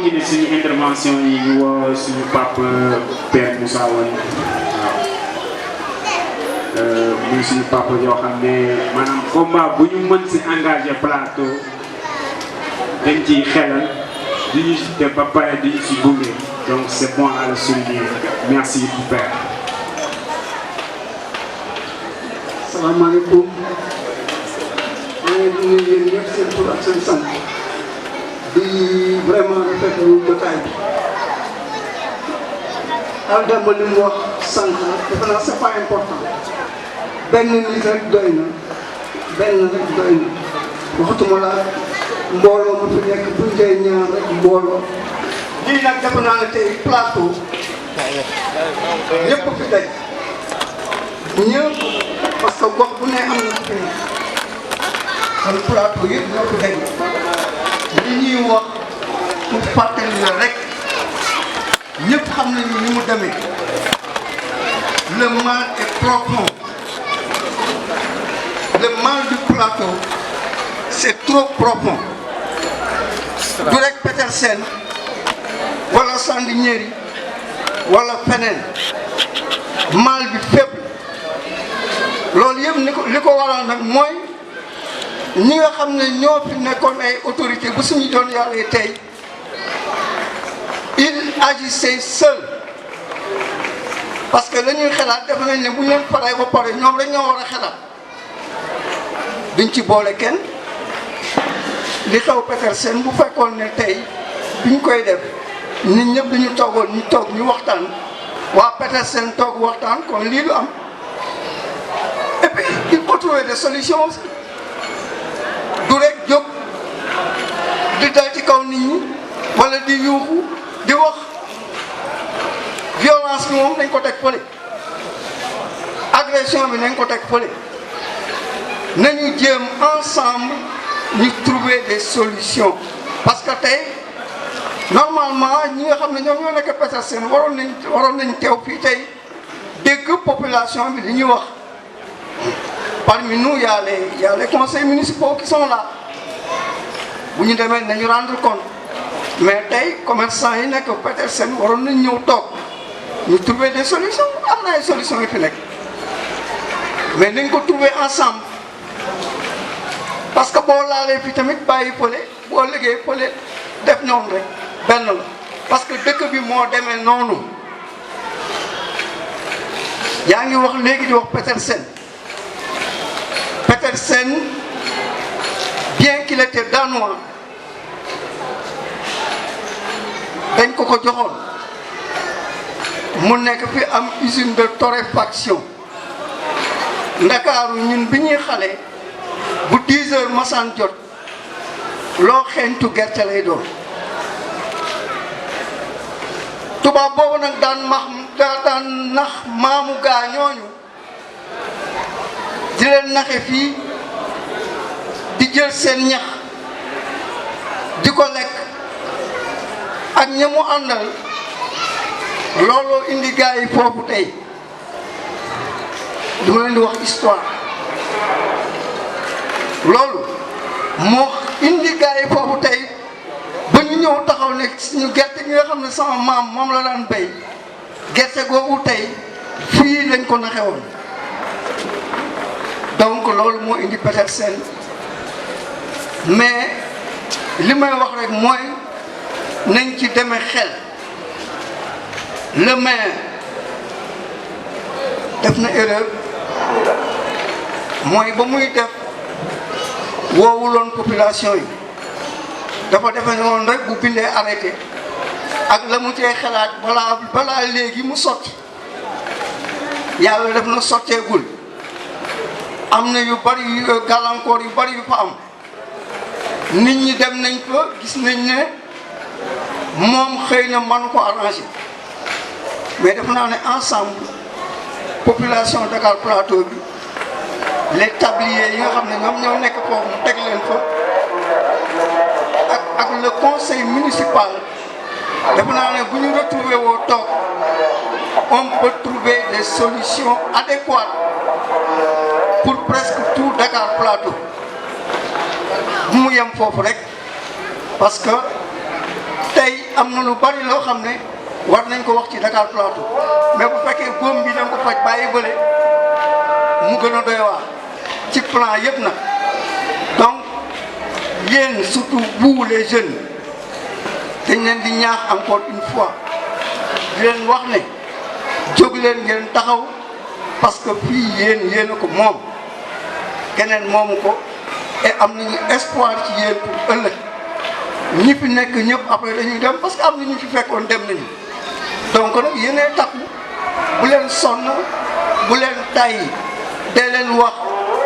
continuer suñu intervention yi ñu woo suñu papa Père Moussa Wane waaw muy suñu papa yoo xam ne maanaam combat bu ñu mën si engagé plateau dañ ciy xelal di ñu te ba pare di ñu si gunge donc c'est bon à le souligner merci Père. salaamaaleykum maa ngi nuyu yéen ñëpp seen tur ak seen sant di vraiment rafetlu jotaay bi daal Demba li mu wax sànq defe naa c'est pas important benn nit rek doy na waxatuma la mbooloo mu fi nekk buñ dee ñaar rek mbooloo lii nag defe naa ne tey plateau ñëpp fi daj ñëpp parce que gox bu ne am na fi kon plateau yëpp ñoo fi daj li ñuy wax mu fàttali la rek ñëpp xam nañu ni mu demee le mal est profond le mal du plateau c'est trop profond du rek Petersen wala Sandiniéry wala feneen mal bi fépp loolu yëpp li ko waral nag mooy ñi nga xam ne ñoo fi nekkoon ay autorité bu suñu doon yàlla tey il agissait seul parce que dañuy xalaat def nañ ne bu ñu leen paree ba pare ñoom rek ñoo war a xalaat duñ ci boole kenn li xew Petersen bu fekkoon ne tey biñ koy def nit ñëpp dañu toogoon ñu toog ñu waxtaan waa Petersen toog waxtaan kon lii du am et puis il faut trouver des solutions aussi du rek jóg di dal ci kaw nit ñi wala di yuuxu di wax violence bi moom nañ ko teg fële agression bi nañ ko teg fële nañu jéem ensemble ñu trouver des solutions parce que tey normalement ñi nga xam ne ñoom ñoo nekk Petersen waroon nañ teew fii tey dégg population bi li ñuy wax parmi nous y a les conseils municipaux qui sont là bu ñu demee nañu rendre compte mais tey commerçant yi nekk Petersen waroon nañ ñëw toog ñu trouver des solutions am na ay solutions yu fi nekk mais nañ ko trouver ensemble parce que boo laalee fi tamit bàyyi fële boo liggéey fële def noonu rek benn la parce que dëkk bi moo demee noonu yaa ngi wax léegi di wax Petersen bien qu'il était danois dañ ko joxoon mu nekk fi am usine de torréfaction Ndakaaru ñun bi ñuy xale bu 10 heures masaan jot loo xeeñtu gerte lay doon tubaab boobu nag daan nax maamu gaa ñooñu di leen naxe fii di jël seen ñax di ko lekk ak ña mu àndal looloo indi gaa yi foofu tey du ma leen di wax histoire loolu moo indi gaa yi foofu tey ba ñu ñëw taxaw ne suñu gerte gi nga xam ne sama maam moom la daan béy gerte googu tey fii lañ ko naxe woon donc loolu moo indi Petersen mais li may wax rek mooy nañ ci demee xel le maire def na erreur mooy ba muy def woowuloon population yi dafa defe ne woon rek bu bindee arrêté ak la mu cee xalaat balaa léegi mu sotti yàlla def na sotteegul am na yu bari yu gàllankoor yu bari yu fa am nit ñi dem nañ fa gis nañ ne moom xëy na mënu ko arrangé mais def naa ne ensemble population Dakar Plateau bi les tabliers yi nga xam ne ñoom ñoo nekk foofu mu teg leen fa ak le conseil municipal def naa ne bu ñu retrouver woo toog on peut trouver des solutions adéquates pour presque tout Dakar Plateau bu mu yem foofu rek parce que tey am na lu bari loo xam ne war nañ ko wax ci Dakar Plateau mais bu fekkee góom bi dañ ko faj bàyyi bële mu gën a doy waar ci plan yëpp nag donc yéen surtout vous les jeunes dañ leen di ñaax encore une fois di leen wax ne jóg leen ngeen taxaw parce que fii yéen a ko moom keneen moomu ko et am nañu espoir ci yéen pour ëllëg ñi fi nekk ñëpp après dañuy dem parce que am na ñu fi fekkoon dem nañu donc nag yéenay takku bu leen sonn bu leen tàyyi dee leen wax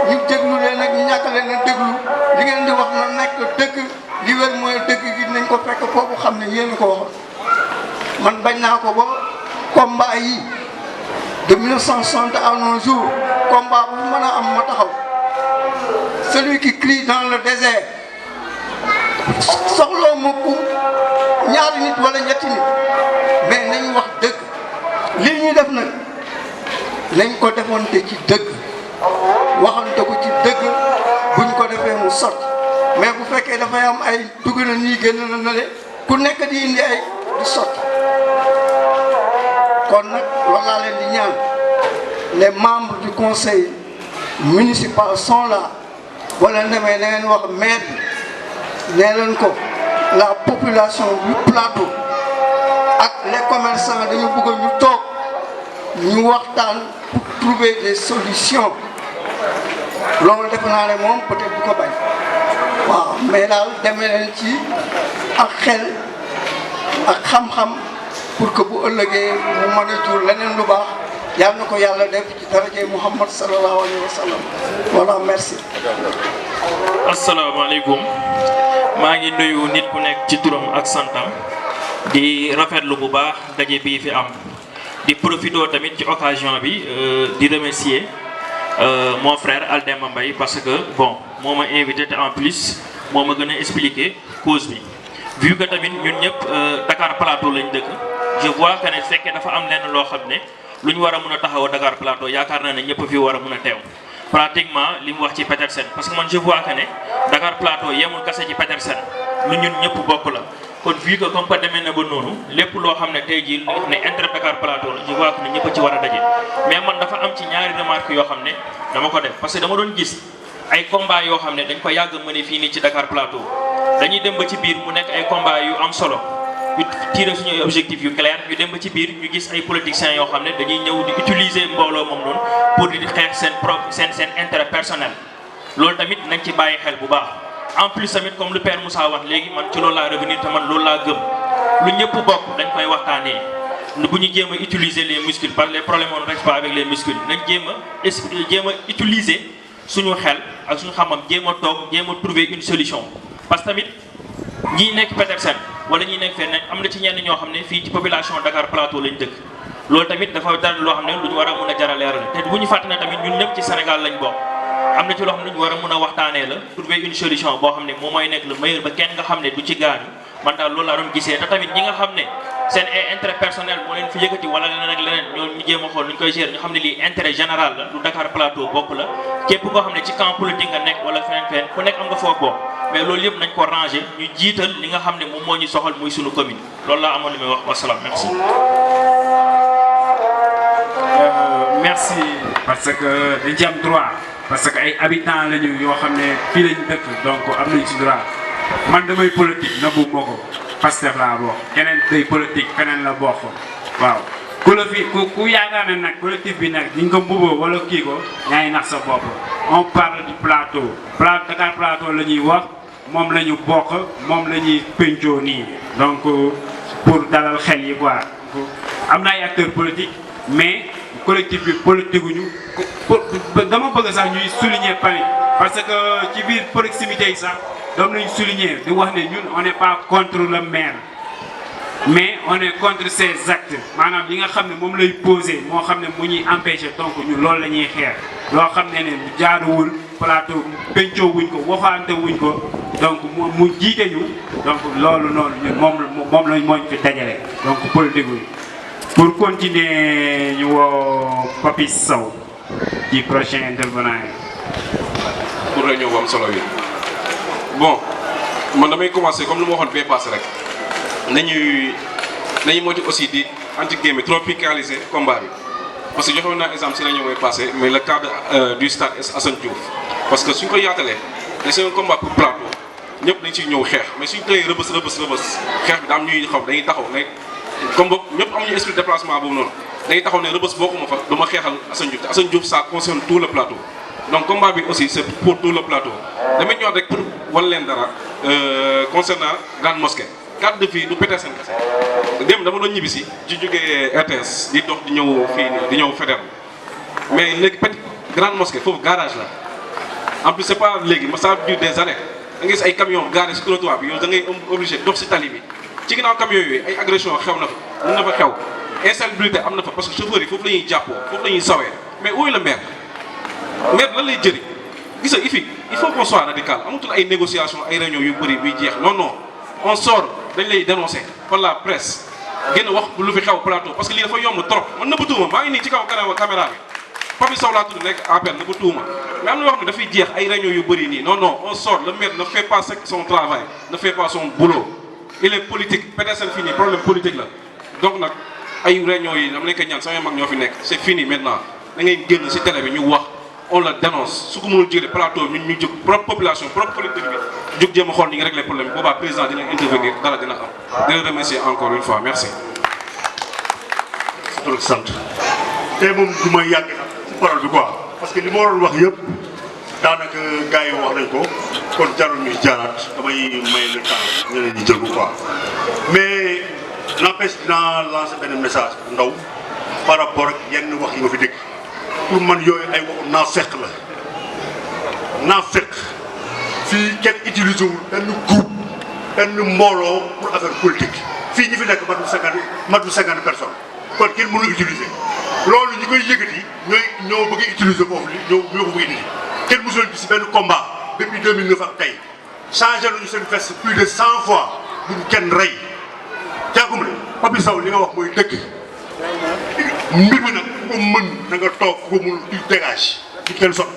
ñu déglu leen ak ñu ñàkk leen a déglu li ngeen di wax na nekk dëgg li wér mooy dëgg gi nañ ko fekk foofu xam ne yéen ko waxoon man bañ naa ko ba combat yi de 1960 à nos jours combat bu mën a am ma taxaw celui qui crie dans le désert soxloo ma ku ñaari nit wala ñetti nit mais nañ wax dëgg lii ñuy def nag nañ ko defoonte ci dëgg waxante ko ci dëgg buñ ko defee mu sotti mais bu fekkee dafay am ay dugg na nii génn na nale ku nekk di indi ay di sotti kon nag loolu laa leen di ñaan les membres du conseil municipal sont là wala demee na ngeen wax maire bi nee leen ko la population du plateau ak les commerçants dañu bëgg ñu toog ñu waxtaan pour trouver des solutions loolu def naa ne moom peut-être du ko bañ waaw mais daal demee leen ci ak xel ak xam-xam pour que bu ëllëgee mu mën a jur leneen lu baax yal na ko yàlla def ci daraje Muhammad sallallahu alayhi wa sallam voilà merci. asalaamaaleykum maa ngi nuyu nit ku nekk ci turam ak santam di rafetlu bu baax daje bii fi am di profito tamit ci occasion bi di remercier mon frère Aldemba Mbaye parce que bon moo ma invité te en plus moo ma gën a expliquer cause bi vu que tamit ñun ñëpp Dakar Plateau lañ dëkk je vois que ne fekkee dafa am lenn loo xam ne lu ñu war a mën a taxaw Dakar Plateau yaakaar naa ne ñëpp fi war a mën a teew pratiquement li mu wax ci Petersen parce que man je vois que ne Dakar Plateau yemul kase ci Petersen lu ñun ñëpp bokk la kon vu que comme que demee na ba noonu lépp loo xam ne tey jii ne intérêt Dakar Plateau la je vois que ne ñëpp a ci war a daje mais man dafa am ci ñaari remarque yoo xam ne dama ko def parce que dama doon gis ay combat yoo xam ne dañ ko yàgg mëne fii nii ci Dakar Plateau dañuy dem ba ci biir mu nekk ay combat yu am solo ñu tiré suñuy objectif yu clair ñu dem ba ci biir ñu gis ay politiciens yoo xam ne dañuy ñëw di utiliser mbooloo moom noonu pour di xeex seen intérêt personnel loolu tamit nañ ci bàyyi xel bu baax en plus tamit comme le père Moussa wax léegi man ci loolu laa revenir te man loolu laa gëm lu ñëpp bokk dañ koy waxtaanee bu ñu jéem a utiliser les muscles parce que les problèmes on ne règle pas avec les muscles nañ jéem a utiliser suñu xel ak suñu xam-xam jéem a toog jéem a trouver une solution parce que tamit ñi nekk Petersen wala ñi nekk fenn am na ci ñenn ñoo xam ne fii ci population Dakar Plateau lañ dëkk loolu tamit dafa dara loo xam ne lu ñu war a mën a jaraleer la te bu ñu fàtte ne tamit ñun ñëpp ci Sénégal lañ bokk am na ci loo xam ne lu ñu war a mën a waxtaanee la trouver une solution boo xam ne moom mooy nekk le meilleur ba kenn nga xam ne du ci gaañu man daal loolu laa doon gisee te tamit ñi nga xam ne seen intérêt personnel moo leen fi yëkkati wala leneen ak leneen ñoo ñu jéem a xool nu ñu koy gérer ñu xam ne lii intérêt général la lu Dakar Plateau bokk la képp koo xam ne ci camp politique nga nekk wala feneen ku nekk am nga foo bokk mais loolu yëpp nañ ko ranger ñu jiital li nga xam ne moom moo ñu soxal muy sunu commune loolu laa amoon li may wax wasalaam merci. merci parce que dañ ci am droit parce que ay habitants lañu yoo xam ne fii lañu dëkk donc am nañ ci droit man damay politique nëbbu moo ko Pastef laa bokk keneen day politique feneen la bokk waaw ku la fi ku yaakaar ne nag collectif bi nag di nga ko mbuboo wala kii ko yaa ngi nax sa bopp on parle du plateau Dakar Plateau la ñuy wax moom la ñu bokk moom la ñuy pencoo nii donc pour dalal xel yi quoi am na ay acteurs politiques mais collectif bi politique ñu dama bëgg sax ñuy souligner panique parce que ci biir proximité yi sax doom nañu souligner di wax ne ñun on n'est pas contre le maire mais on est contre ses actes maanaam yi nga xam ne moom lay poser moo xam ne mu ñuy empêcher donc ñun loolu la ñuy xeex loo xam ne ne jaaduwul plateau pencoo wuñ ko waxaante wuñ ko donc mu jiite ñu donc loolu noonu ñun moom lañ moo ñu fi dajale donc politique wuñ pour continuer ñu woo Papis Sow ci prochain intervenant yi. pour réunion bu am solo bi bon man damay commencer comme lu ma waxoon bee passé rek nañuy moytu aussi di entre guillemets tropicaliser combat bi parce que joxoon naa exemple si la ñu passé mais le cas du stade Assane Diouf parce que suñ ko yaatalee ne c'est un combat pour plateau ñëpp dañ ciy ñëw xeex mais suñ tëyee rëbës xeex bi daam ñuy xam dañuy taxaw ne comme boog ñëpp amuñu esprit de déplacement boobu noonu dañuy taxaw ne rëbës bokkuma fa du ma xeexal Assane Diouf te Assane Diouf ça concerne tout le plateau donc combat bi aussi c'est pour tout le plateau damay ñëwaat rek pour wan leen dara concernant grande mosquée cadre de vie du Petersen kese dem dama doon ñibbi si ci jógee RTS di dox di ñëw fii di ñëw Faidherbe mais léegi grande mosquée foofu garage la en plus c'est pas léegi ça dure des années da ngay gis ay camions garés si trottoir bi yow da ngay obligé dox si tali bi ci ginnaaw camions yooyu ay agression xew na fa mun na fa xew insalubrité am na fa parce que chauffeurs yi foofu la ñuy jàppoo foofu la ñuy sawee mais où est le maire lan lay jëriñ gis nga il faut qu'on soit radical amatul ay négociations ay réunions yu bëri buy jeex non on sort dañ lay dénoncer par la presse génn wax lu fi xew plateau parce que lii dafa yomb trop man nëbbatuuma maa ngi nii ci kaw caméra bi Papi Sow laa tudd nekk appel nëbbatuuma mais am na yoo xam ne dafay jeex ay réunions yu bëri nii non on sort le maire ne fait pas son travail ne fait pas son boulot il est politique Petersen fini problème politique la donc nag ay réunions yi dama leen ko ñaan sama mag ñoo fi nekk c'est fini maintenant da ngay génn ci télé bi ñu wax on la dénonce su ko mënul jëlee plateau ñun ñu jóg propre population propre collectif bi jóg jéem a xool ni ngi régler problème bi boobaa président dina intervenir dara dina am di la remercier encore une fois merci. sant tey moom du ma yàgg ci parole bi quoi parce que li ma waroon wax yëpp daanaka gars yi wax nañ ko kon jarul ñuy jaaraat damay may le temps ñeneen ñi jël ko quoi mais n'empêche dinaa lancer benn message bu ndaw par rapport ak yenn wax yi nga fi dégg. pour man yooyu ay waxu naafeq la naafeq fii kenn utilisé wul benn groupe benn mbooloo pour affaire politique fii ñi fi nekk matul 50 personnes kon kenn mënu utiliser loolu ñi koy yëkkati ñoo bëgg a utiliser foofu ñoo ko bëgg indi kenn mosul gis benn combat depuis 2009 ak tey changé nañu seen fes plus de 100 fois buñ kenn rey jàggum ne Papi Sow li nga wax mooy dëgg mbir mi nag ku ko mën na nga toog ku ko mënul tu dégage ci kenn sot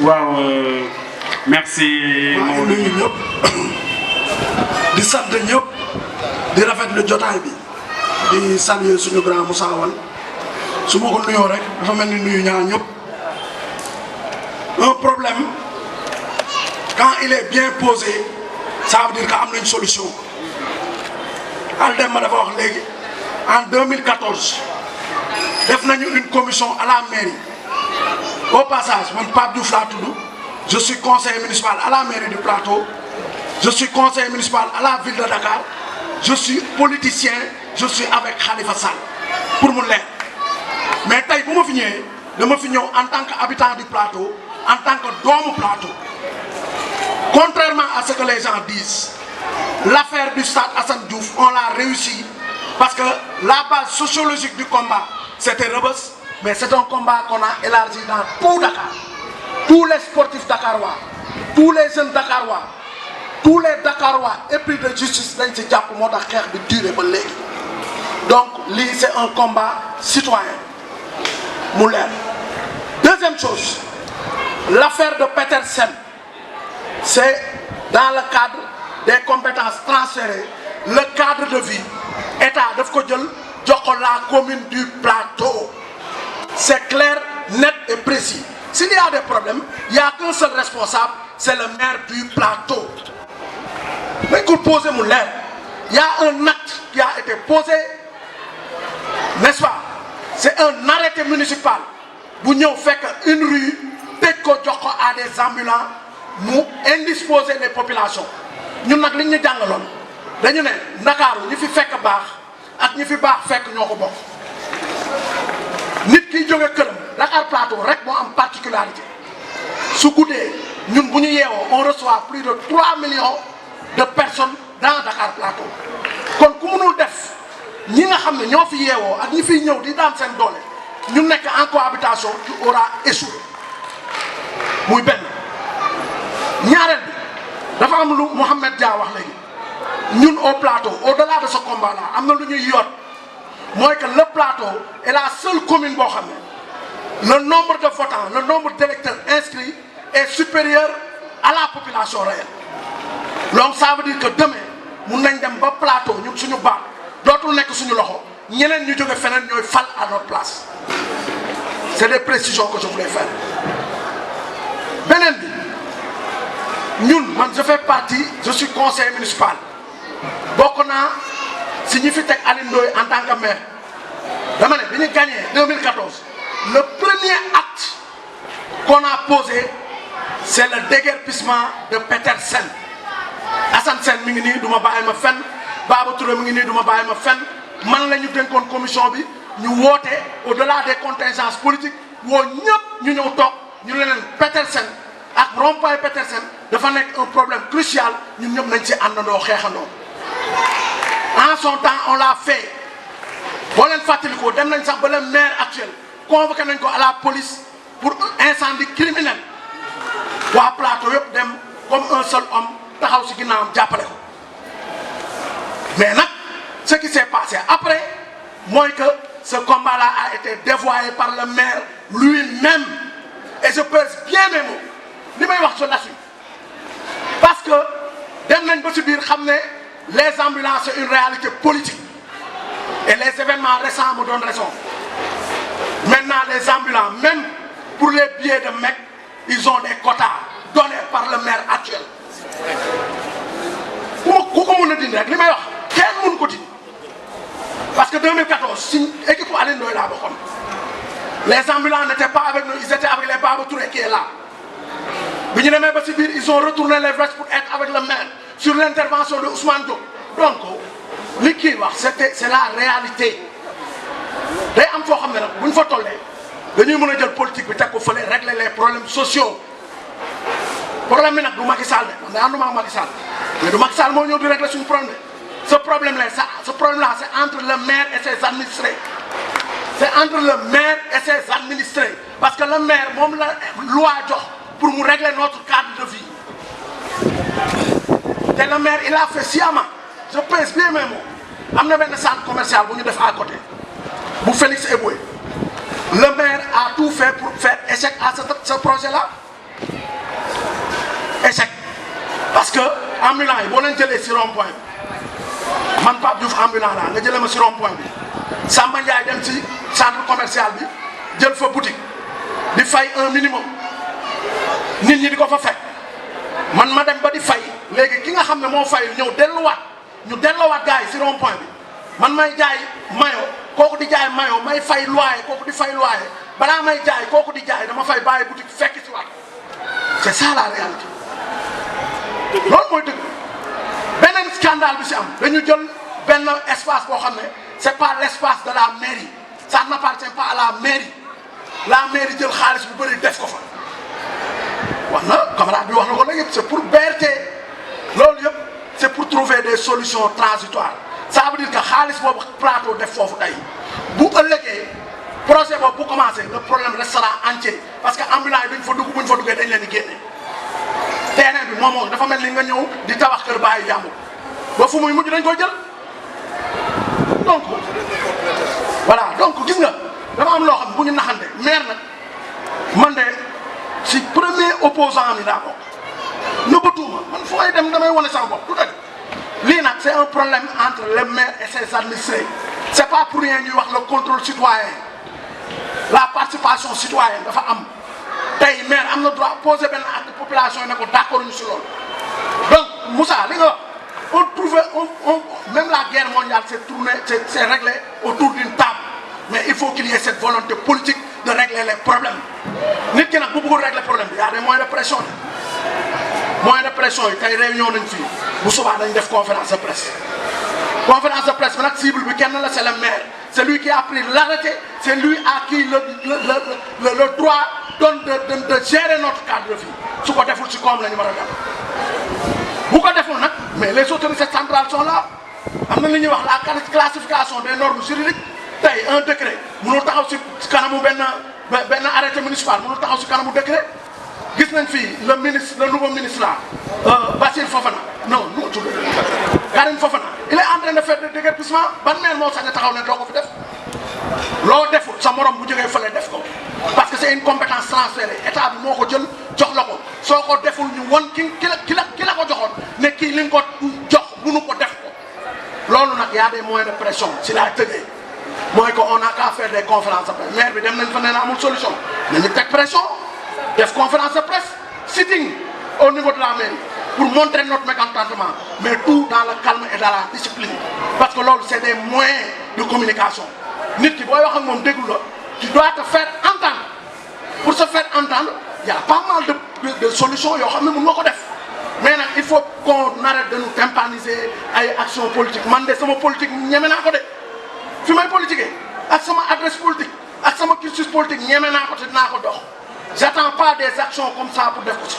waaw merci. maa ngi nuyu ñëpp di sant ñëpp di rafetlu jotaay bi di saluer suñu grand Moussa Wane su ma ko nuyoo rek dafa mel ni nuyu ñaar ñëpp un problème quand il est bien posé ça veut dire que am nañ solution. Aldemba dafa wax léegi en 2014 def nañu une commission à la mairie au passage man Pape Diouf laa tudd je suis conseiller municipal à la mairie du Plateau je suis conseiller municipal à la ville de Dakar je suis politicien je suis avec Khalifa Sall pour mu leer mais tey bu ma fi ñëwee dama fi ñëw en tant qu'habitant du Plateau en tant que doomu Plateau contrairement à ce que les gens disent. L'affaire du stade Assane Diouf, on l'a réussi parce que la base sociologique du combat, c'était Rebeuss, mais c'est un combat qu'on a élargi dans tout Dakar. Tous les sportifs dakarois, tous les jeunes dakarois, tous les dakarois épris de justice dañ ci jàpp moo tax xeex bi duré ba léegi. Donc lii c'est un combat citoyen mu leer. Deuxième chose, l'affaire de Petersen, c'est dans le cadre des compétences transférées, le cadre de vie, État daf ko jël jox ko la commune du Plateau. C'est clair, net et précis. S'il y a des problèmes, il n'y a qu'un seul responsable, c'est le maire du Plateau. Mais qu'on pose mon l'air, il y a un acte qui a été posé, n'est-ce pas? C'est un arrêté municipal. Vous n'avez fait qu'une rue, peut-être à des ambulants, nous indisposer les populations. Nous n'avons pas dit que nous avons fait que ak ñi fi baax fekk ñoo ko bokk nit ki jóge këram Dakar Plateau rek moo am particularité su guddee ñun bu ñu yeewoo on reçoit plus de 3 millions de personnes dans Dakar Plateau kon ku mënul def ñi nga xam ne ñoo fi yeewoo ak ñi fiy ñëw di daan seen doole ñu nekk en cohabitation tu auras échoué muy benn ñaareel bi dafa am lu Mouhamed Dia wax léegi ñun au Plateau au-delà de ce combat là am na lu ñuy yoot mooy que le Plateau est la seule commune boo xam ne le nombre de votants le nombre d'électeurs inscrits est supérieur à la population réelle. Donc ça veut dire que demain mun nañ dem ba plateau ñun suñu baat dootul nekk suñu loxo ñeneen ñu jóge feneen ñooy fal à notre place. C'est des précisions que je voulais faire. beneen bi ñun man je fais partie je suis conseiller municipal bokk naa si ñi fi teg Alioune Ndoye en tant que maire dama ne bi ñu gagné 2014 le premier acte qu'on a posé c'est le déguerpissement de Petersen. Assane Sène mi ngi nii du ma bàyyi ma fenn Baba Touré mi ngi nii du ma bàyyi ma fenn man la ñu dénkoon commission bi ñu woote au-delà des contingences politiques woo ñëpp ñu ñëw toog ñu ne leen Petersen ak rond-point Petersen dafa nekk un problème crucial ñun ñëpp nañ ci àndandoo xeexandoo. En son temps on l'a fait boo leen fàttalikoo dem nañ sax ba le maire actuel convoqué nañ ko à la police pour incendie criminel waa plateau yëpp dem comme un seul homme taxaw si ginnaawam jàppale ko mais nag ce qui s'est passé après mooy que ce combat-là a été dévoyé par le maire lui-même et je pèse bien mes mots li may wax je l'assume parce que dem nañ ba si biir xam ne les ambulances c'est une réalité politique et les événements récents me donnent raison. Maintenant les ambulants même pour les billets de Mecque ils ont des quotas donnés par le maire actuel. ku ko mën a dindi rek li may wax kenn mënu ko dindi parce que 2014 si équipe Alioune Ndoye laa bokkoon les ambulants n'étaient pas avec nous ils étaient avec les Baba Touré qui est là bi ñu demee ba si biir ils ont retourné les vestes pour être avec le maire sur l'intervention de Ousmane Diop donc li kii wax c'est la réalité day am foo xam ne nag bu ñu fa tollee dañuy mën a jël politique bi teg ko fële régler les problèmes sociaux problème bi nag du Macky Sall de man de ànduma ak Macky Sall mais du Macky Sall moo ñëw di régler suñu problème ce problème là c'est entre le maire et ses administrés c'est entre le maire et ses administrés parce que le maire moom la loi jox pour mu régler notre cadre de vie te le maire il a fait sciemment je pèse bien mes mots am na benn centre commercial bu ñu def à côté bu Félix Eboué le maire a tout fait pour faire échec à ce projet là échec parce que ambulant yi boo leen jëlee si rond-point bi man Pape Diouf ambulant laa nga jëlee ma si rond-point bi Samba Ndiaye dem si centre commercial bi jël fa boutique di fay un minimum nit ñi di ko fa fekk man ma dem ba di fay léegi ki nga xam ne moo fay ñëw ñu delluwaat gars yi si rond-point bi man may jaay mayo kooku di jaay mayo may fay loyer kooku di fay loyer balaa may jaay kooku di jaay dama fay bàyyi boutique fekk si waat c'est ça la réalité loolu mooy dëgg beneen scandale bi si am dañu jël benn espace boo xam ne c'est pas l'espace de la mairie ça n'appartient pas à la mairie jël xaalis bu bëri def ko fa wax na camarade bi wax na ko léegi c'est pour BRT loolu yëpp c'est pour trouver des solutions transitoires ça veut dire que xaalis boobu plateau def foofu tey bu ëllëgee projet boobu bu commencé le problème restera entier parce que ambulants yi duñ fa dugg buñ fa duggee dañ leen di génne terrain bi moom dafa mel ni nga ñëw di tabax kër bàyyi jàmbur ba fu muy mujj dañ koy jël donc voilà donc gis nga dama am loo xam bu ñu naxante maire nag man de si premier opposant mi daa bokk nëbbatuuma man fu may dem damay wane sama bopp du dëgg lii nag c'est un problème entre le maire et ses administrés c'est pas pour rien ñuy wax le contrôle citoyen la participation citoyenne dafa am tey maire am na droit poser benn acte population yi ne ko d'accord ñu si loolu donc Moussa li nga wax même la guerre mondiale c'est réglé autour d'une table mais il faut qu'il y ait cette volonté politique de régler les problèmes nit ki nag bu bëggul régler problème bi y a des moyens de pression yi tey réunion nañ fii bu subaa dañ def conférence de presse bi nag cible bi kenn la c'est le maire c'est lui qui a pris l'arrêté c'est lui à qui le droit donne de gérer notre cadre de vie su ko deful ci koom la ñu war a def bu ko deful nag mais les autorités centrales sont là am na li ñuy wax la classification des normes juridiques tey un décret mënul taxaw ci kanamu benn arrêté municipal mënul taxaw ci kanamu décret gis nañ fii le nouveau ministre là Bassirou Fofana non nu tudd Karim Fofana il est en train de faire des déguerpissement ban maire moo sañ a taxaw ne doo ko fi def loo deful sa morom bu jógee fële def ko parce que c'est une compétence transférée état bi moo ko jël jox la ko soo ko deful ñu won ki la ko joxoon ne kii li nga ko jox bunu ko def ko loolu nag y a des moyens de pression si laa tëjee mooy que on a qu'à faire des conférences de presse maire bi dem nañ fa nee na amul solution nañu teg pression def conférence de presse sitting au niveau de la mairie pour montrer notre mécontentement mais tout dans le calme et dans la discipline parce que loolu c'est des moyens de communication nit ki booy wax ak moom déglu la tu dois te faire entendre pour se faire entendre il y a pas mal de solutions yoo xam ne mën nga ko def mais nag il faut qu'on arrête de nous tympaniser ay action politique man de sama politique ñeme naa ko de fi may politiquer ak sama adresse politique ak sama cursus politique ñeme naa ko te dinaa ko dox j'attends pas des actions comme ça pour def ko ci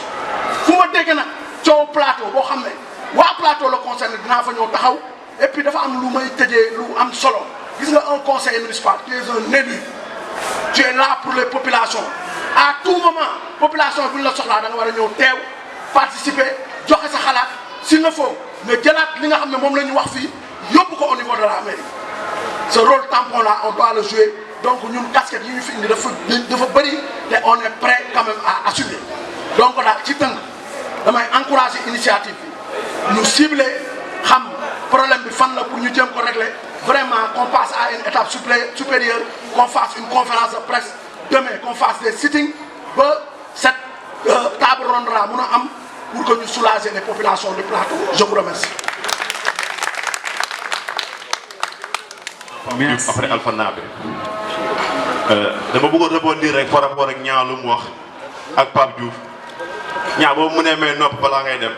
fu ma dégg nag coow plateau boo xam ne waa plateau la concerné dinaa fa ñëw taxaw et puis dafa am lu may tëjee lu am solo gis nga un conseiller municipal tu es un élu tu es là pour les populations à tout moment population bi ñu la soxlaa da nga war a ñëw teew participer joxe sa xalaat s'il le faut nga jëlaat li nga xam ne moom la ñu wax fii yóbbu ko au niveau de la mairie ce rôle tampon là on doit le jouer donc ñun casquette yi ñu fi indi dafa bëri te on est prêt quand même à assumer donc daal ci tënk damay encourager initiative bi ñu cibler xam problème bi fan la pour ñu jéem ko régler vraiment qu'on passe à une étape supérieure qu'on fasse une conférence de presse demain qu'on fasse des sittings ba cette table ronde là mun a am pour que ñu soulager les populations du plateau je vous remercie. Merci. Après Alpha Nabe dama bëggoon rebondir rek par rapport ak ñaaw lu mu wax ak Pape Diouf ñaaw boobu mu ne may nopp balaa ngay dem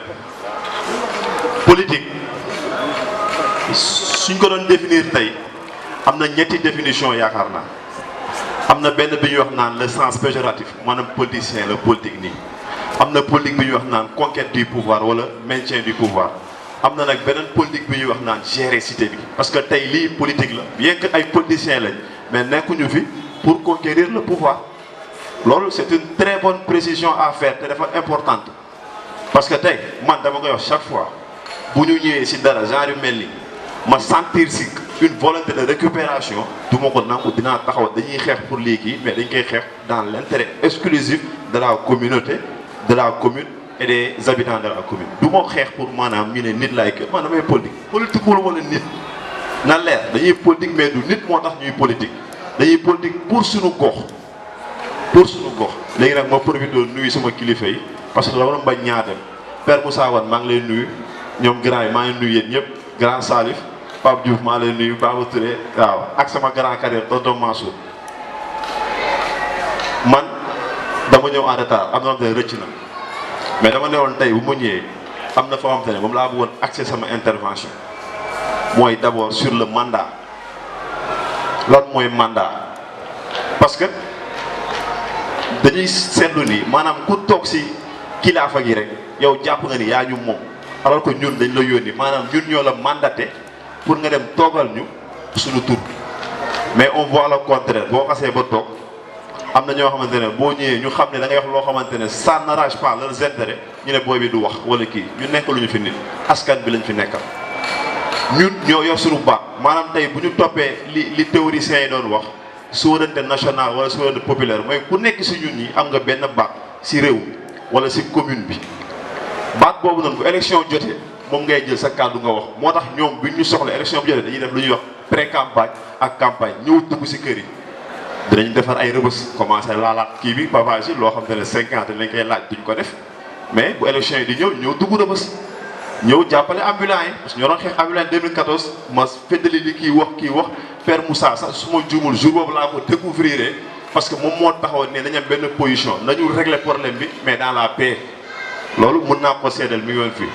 politique suñ ko doon définir tey am na ñetti définition yaakaar naa am na benn bi ñuy wax naan le sens péjoratif maanaam politicien la politique nii am na politique bi ñuy wax naan conquête du pouvoir wala maintien du pouvoir am na nag beneen politique bi ñuy wax naan gérer cité bi parce que tey lii politique la bien que ay politiciens lañ mais nekkuñu fi pour conquérir le pouvoir loolu c'est une très bonne précision à faire te dafa importante parce que tey man dama koy wax chaque fois bu ñu ñëwee si dara genre yu mel ni ma sentir si une volonté de récupération du ma ko nangu dinaa taxaw dañuy xeex pour léegi mais dañ koy xeex dans l'intérêt exclusif de la communauté de la commune et des habitants de la commune du ma xeex pour maanaam ñu ne nit laay kii man damay politique wala nit na leer dañuy politique mais du nit moo tax ñuy politique dañuy politique pour suñu gox léegi nag ma profité nuyu sama kilifa yi parce que la war a bañ ñaa dem Père Moussa Wane maa ngi lay nuyu ñoom grand yi maa ngi nuyu yéen ñëpp grand Salif Pape Diouf maa lay nuyu Baba Touré waaw ak sama grand carrière tonton Mansour man dama ñëw en retard am na xam ne rëcc na mais dama ne woon tey bu ma ñëwee am na foo xam te ne moom laa bëggoon accès sama intervention mooy d'abord sur le mandat lan mooy mandat parce que dañuy seetlu ni maanaam ku toog si kilaafa gi rek yow jàpp nga ni yaa ñu moom alors que ñun dañ la yónni maanaam ñun ñoo la mandaté pour nga dem toogal ñu suñu tur mais on voit le contraire boo xasee ba toog am na ñoo xamante ne boo ñëwee ñu xam ne da ngay wax loo xamante ne ça n'arrange pas leurs intérêts ñu ne booy bi du wax wala kii ñu nekk lu ñu fi nit askan bi lañ fi nekkal ñun ñoo yor suñu baat maanaam tey bu ñu toppee li théoriciens yi doon wax souveraineté nationale wala souveraineté populaire mooy ku nekk si ñun ñi am nga benn baat si réew wala si commune bi baat boobu noonu bu élection jotee moom ngay jël sa kàddu nga wax moo tax ñoom bi ñu soxla élection bi jotee dañuy def lu ñuy wax pré campagne ak campagne ñëw dugg si kër yi dinañ defar ay rëbës commencé laalaat kii bi pavage yi loo xam ne 50 lañ koy laaj duñ ko def mais bu élection yi di ñëw dugg rëbës ñëw jàppale ambulants yi parce que ñoo doon xeex ambulants 2014 ma feddali li kii wax Père Moussa sax su ma juumul jour boobu laa ko découvrir parce que moom moo taxaw ne dañu am benn position nañu régler problème bi mais dans la paix loolu mën naa ko seedal mi ngi woon fii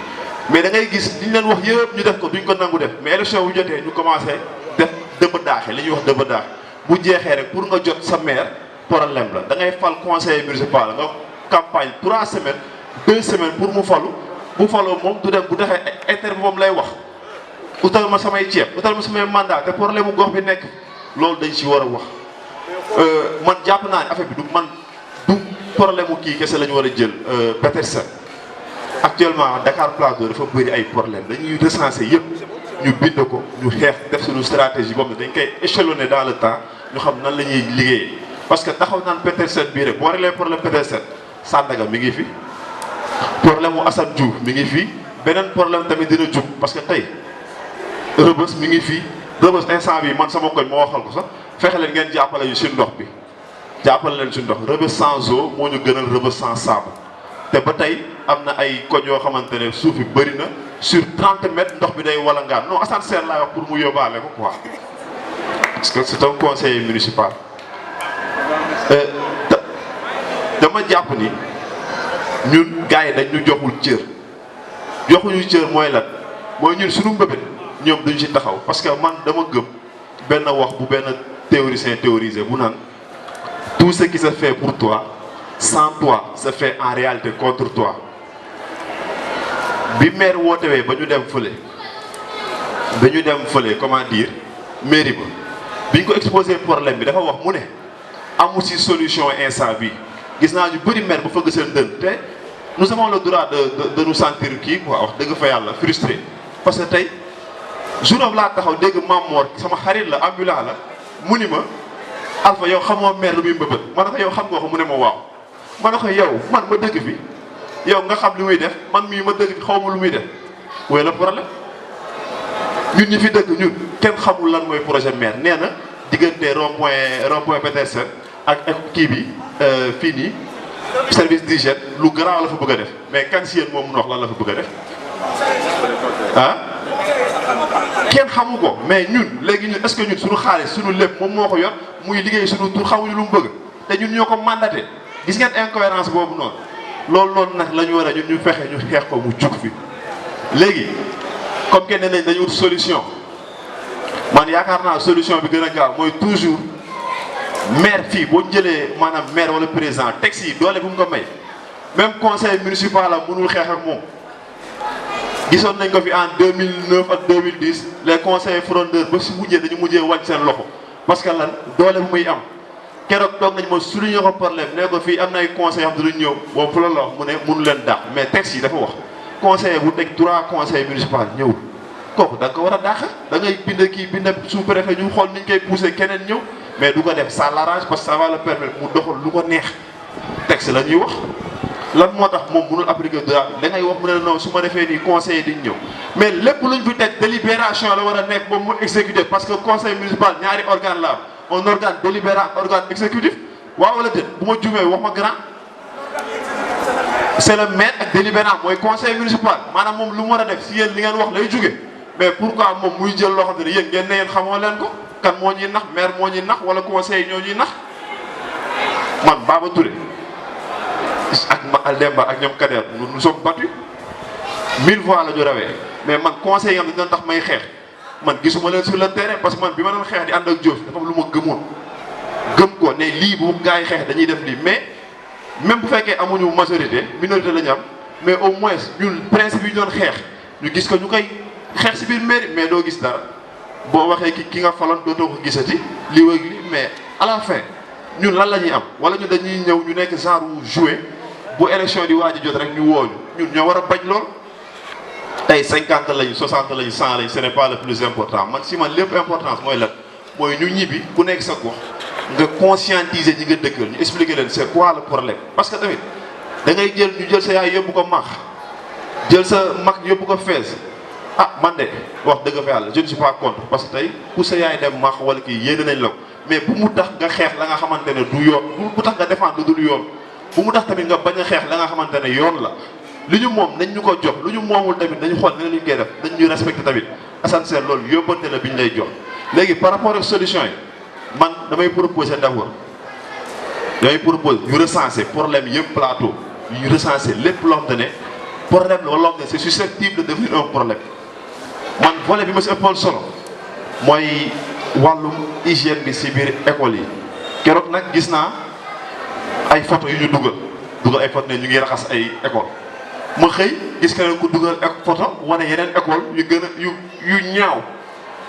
mais da ngay gis li ñu leen wax yëpp ñu def ko duñ ko nangu def mais élection bu jotee ñu commencé def dëbb daaxe li ñuy wax dëbb daaxe bu jeexee rek pour nga jot sa maire problème la da ngay fal conseiller municipal nga campagne 3 semaines 2 semaines pour mu falu bu faloo moom du dem bu defee intérêt moom lay wax utal ma samay ceeb utal ma samay mandat te problème mu gox bi nekk loolu dañ si war a wax man jàpp naa ne affaire bi du man du problème mu kii kese la ñu war a jël Petersen actuellement Dakar Plateau dafa bëri ay problème dañuy recenser yëpp ñu bind ko ñu xeex def suñu stratégie boobu dañ koy échelonner dans le temps ñu xam nan la ñuy liggéeyee parce que taxaw naan Petersen bii rek boo réglé problème Petersen Sandaga mi ngi fi problème mu Assane Diouf mi ngi fi beneen problème tamit dina jug parce que tey Rebeuss mi ngi fi Rebeuss instant bi man sama koñ ma waxal ko sax fexe leen ngeen jàppale ñu si ndox bi jàppale leen si ndox Rebeuss sans eau moo ñu gënal Rebeuss sans sable te ba tey am na ay koñ yoo xamante ne suuf bi bëri na sur 30 mètres ndox bi day walangaan non Assane Sène laay wax pour mu yóbbaale ko quoi parce que c'est un conseiller municipal. dama jàpp ni ñun gars yi dañ ñu joxul cër joxuñu cër mooy lan mooy ñun suñu mbëbët ñoom duñ ci taxaw parce que man dama gëm benn wax bu benn théoricien théorisé bu naan tout ce qui se fait pour toi sans toi se fait en réalité contre toi. bi maire wootewee ba ñu dem fële comment dire mairie ba bi ñu ko exposé problème bi dafa wax mu ne amul ci solution instant bi gis naa ñu bëri maire ba fëgg seen dën te nous avons le droit de nous sentir kii quoi wax dëgg fa yàlla frustré parce que tey jour laa taxaw dégg Mamor sama xarit la ambulant la mu ni ma Alpha yow xamoo maire lu muy mbëbët ma ne ko yow xam nga ko mu ne ma waaw ma ne ko yow man ma dëgg fi yow nga xam li muy def man mii ma dëgg fi xaw ma lu muy def wooy la problème ñun ñi fi dëgg ñun kenn xamul lan mooy projet maire nee na diggante rond-point Petersen ak kii bi fii nii service d'hygiène lu garaaw la fa bëgg a def mais kan si yéen moom mun wax lan la fa bëgg a def ah kenn xamu ko mais ñun léegi ñun est-ce que ñun suñu xaalis suñu lépp moom moo ko yor muy liggéey suñu tur xamuñu lu mu bëgg te ñun ñoo ko mandaté gis ngeen incohérence boobu noonu loolu nag la ñu war a ñun ñu fexe ñu xeex ko mu jug fi léegi comme que ne nañ dañu wut solution man yaakaar naa solution bi gën a gaaw mooy toujours maire fii boo jëlee maanaam maire wala président texte yi doole bu mu ko may même conseil municipal la mënul xeex ak moom gisoon nañ ko fi en 2009 ak 2010 les conseillers frondeurs ba si mujjee dañu mujjee wàcc seen loxo parce que lan doole bu muy am keroog toog nañ ma souligné ko problème ne ko fii am na ay conseils xam ne duñ ñëw boobu fu la wax mu ne mënu leen dàq mais texte yi dafa wax conseiller bu teg 3 conseils municipal ñëwul kooku da nga ko war a dàq da ngay bind kii bind sous-préfet ñu xool ni ñu koy poussé keneen ñëw mais du ko def ça l'arrange parce que ça va le permettre mu doxal lu ko neex texte la ñuy wax lan moo tax moom mënul appliquer droit da ngay wax mu ne non su ma defee nii conseiller diñ ñëw mais lépp luñ fi teg délibération la war a nekk moom mu exécuter parce que conseil municipal ñaari organe la am un organe délibérant organe exécutif waaw wala déet bu ma jumee wax ma grand c'est le maire ak délibérant mooy conseil municipal maanaam moom lu mu war a def si yéen li ngeen wax lay jóge mais pourquoi moom muy jël loo xam ne yéen ngeen ne yéen xamoo leen ko kan moo ñuy nax maire moo ñuy nax wala conseil ñoo ñuy nax man Baba Touré ak ma Aldemba ak ñoom Kader nous sommes battus 1000 fois la ñu rawee mais man conseil yam dañu doon tax may xeex man gisuma leen sur le terrain parce que man bi ma doon xeex di ànd ak Diop dafa am lu ma gëmoon gëm ko ne lii bu gars yi xeex dañuy def lii mais même bu fekkee amuñu majorité minorité la ñu am mais au moins ñun principe yi ñu doon xeex ñu gis ko ñu koy xeex si biir mairie mais doo gis dara boo waxee ki nga faloon dootoo ko gisati lii wëg li mais à la fin ñun lan la ñuy am wala ñun dañuy ñëw ñu nekk genre jouet bu élection di waaj a jot rek ñu wooñu ñun ñoo war a bañ lool tey 50 lañu 60 lañu 100 lañu ce n'est pas le plus important man si man lépp importance mooy lan mooy ñu ñibbi ku nekk sa gox nga conscientiser ñi nga dëkkal ñu expliquer leen c'est quoi le problème parce que tamit da ngay jël ñu jël sa yaay yóbbu ko maax jël sa mag yóbbu ko fees ah man de wax dëgg fa yàlla je ne suis pas contre parce que tey ku sa yaay dem maax wala kii yéene nañ la ko mais bu mu tax nga xeex la nga xamante ne du yoon bu mu tax nga défendre lu dul yoon bu mu tax tamit nga bañ a xeex la nga xamante ne yoon la li ñu moom nañ ñu ko jox lu ñu moomul tamit dañu xool ne lu ñu koy def dañ ñu respecté tamit Assane Sène loolu yóbbante la bi ñu lay jox léegi par rapport ak solution yi man damay proposer d'abord ñu recenser problème yëpp plateau ñu recenser lépp loo xamante ne problème la wala loo xamante ne c'est susceptible de devenir un problème man volet bi ma si ëppoon solo mooy wàllum hygiène bi si biir école yi keroog nag gis naa ay photo yu ñu dugal ay photo ne ñu ngi raxas ay école ma xëy gis keneen ku dugal ak photo wane yeneen école yu gën a yu ñaaw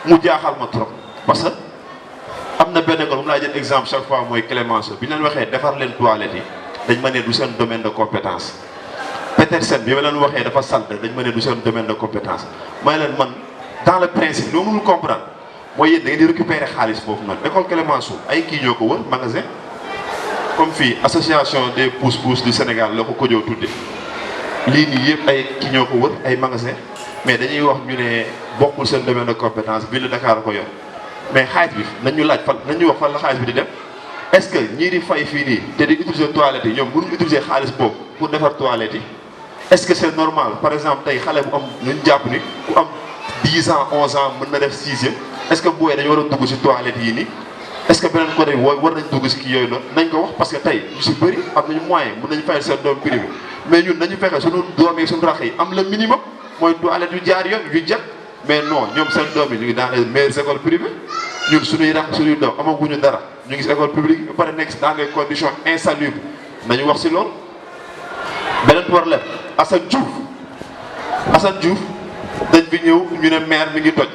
mu jaaxal ma trop parce que am na benn école mu laa jël exemple chaque fois mooy Clémenceau bi ñu leen waxee defar leen toilettes yi dañ ma ne du seen domaine de compétence Petersen bi ma leen waxee dafa salte dañ ma ne du seen domaine de compétence may leen man dans le principe loo mënul comprendre mooy yéen da ngeen di récupérer xaalis foofu nag école Clémenceau ay kii ñoo ko wër magasin comme fii association des pousse-pousse du Sénégal la ko Kodjo tudde lii nii yëpp ay ki ñoo ko wër ay magasin mais dañuy wax ñu ne bokkul seen domaine de compétence ville de Dakar ko yor mais xaalis bi nañ ñu laaj fan nañ ñu wax fan la xaalis bi di dem est-ce que ñii di fay fii nii te di utiliser toilettes yi ñoom mënuñu utiliser xaalis boobu pour defar toilettes yi est-ce que c'est normal par exemple tey xale bu am ñu jàpp ni ku am 10 ans 11 ans mën na def 6e est-ce que booy dañu war a dugg ci toilettes yi nii est-ce que beneen côté bi war nañ dugg ci kii yooyu noonu nañ ko wax parce que tey ñu ci bëri am nañu moyen mën nañu fayal seen doom privé mais ñun nañu fexe suñu doom yi suñu rax yi am le minimum mooy toilettes yu jaar yoon yu jet mais non ñoom seen doom yi ñu ngi dans les meilleures écoles privées ñun suñuy rax suñuy doom amaguñu dara ñu ngi ci école publique ba pare nekk dans des conditions insalubres nañu wax ci loolu. beneen problème Assane Diouf dañ fi ñëw ñu ne maire mi ngi toj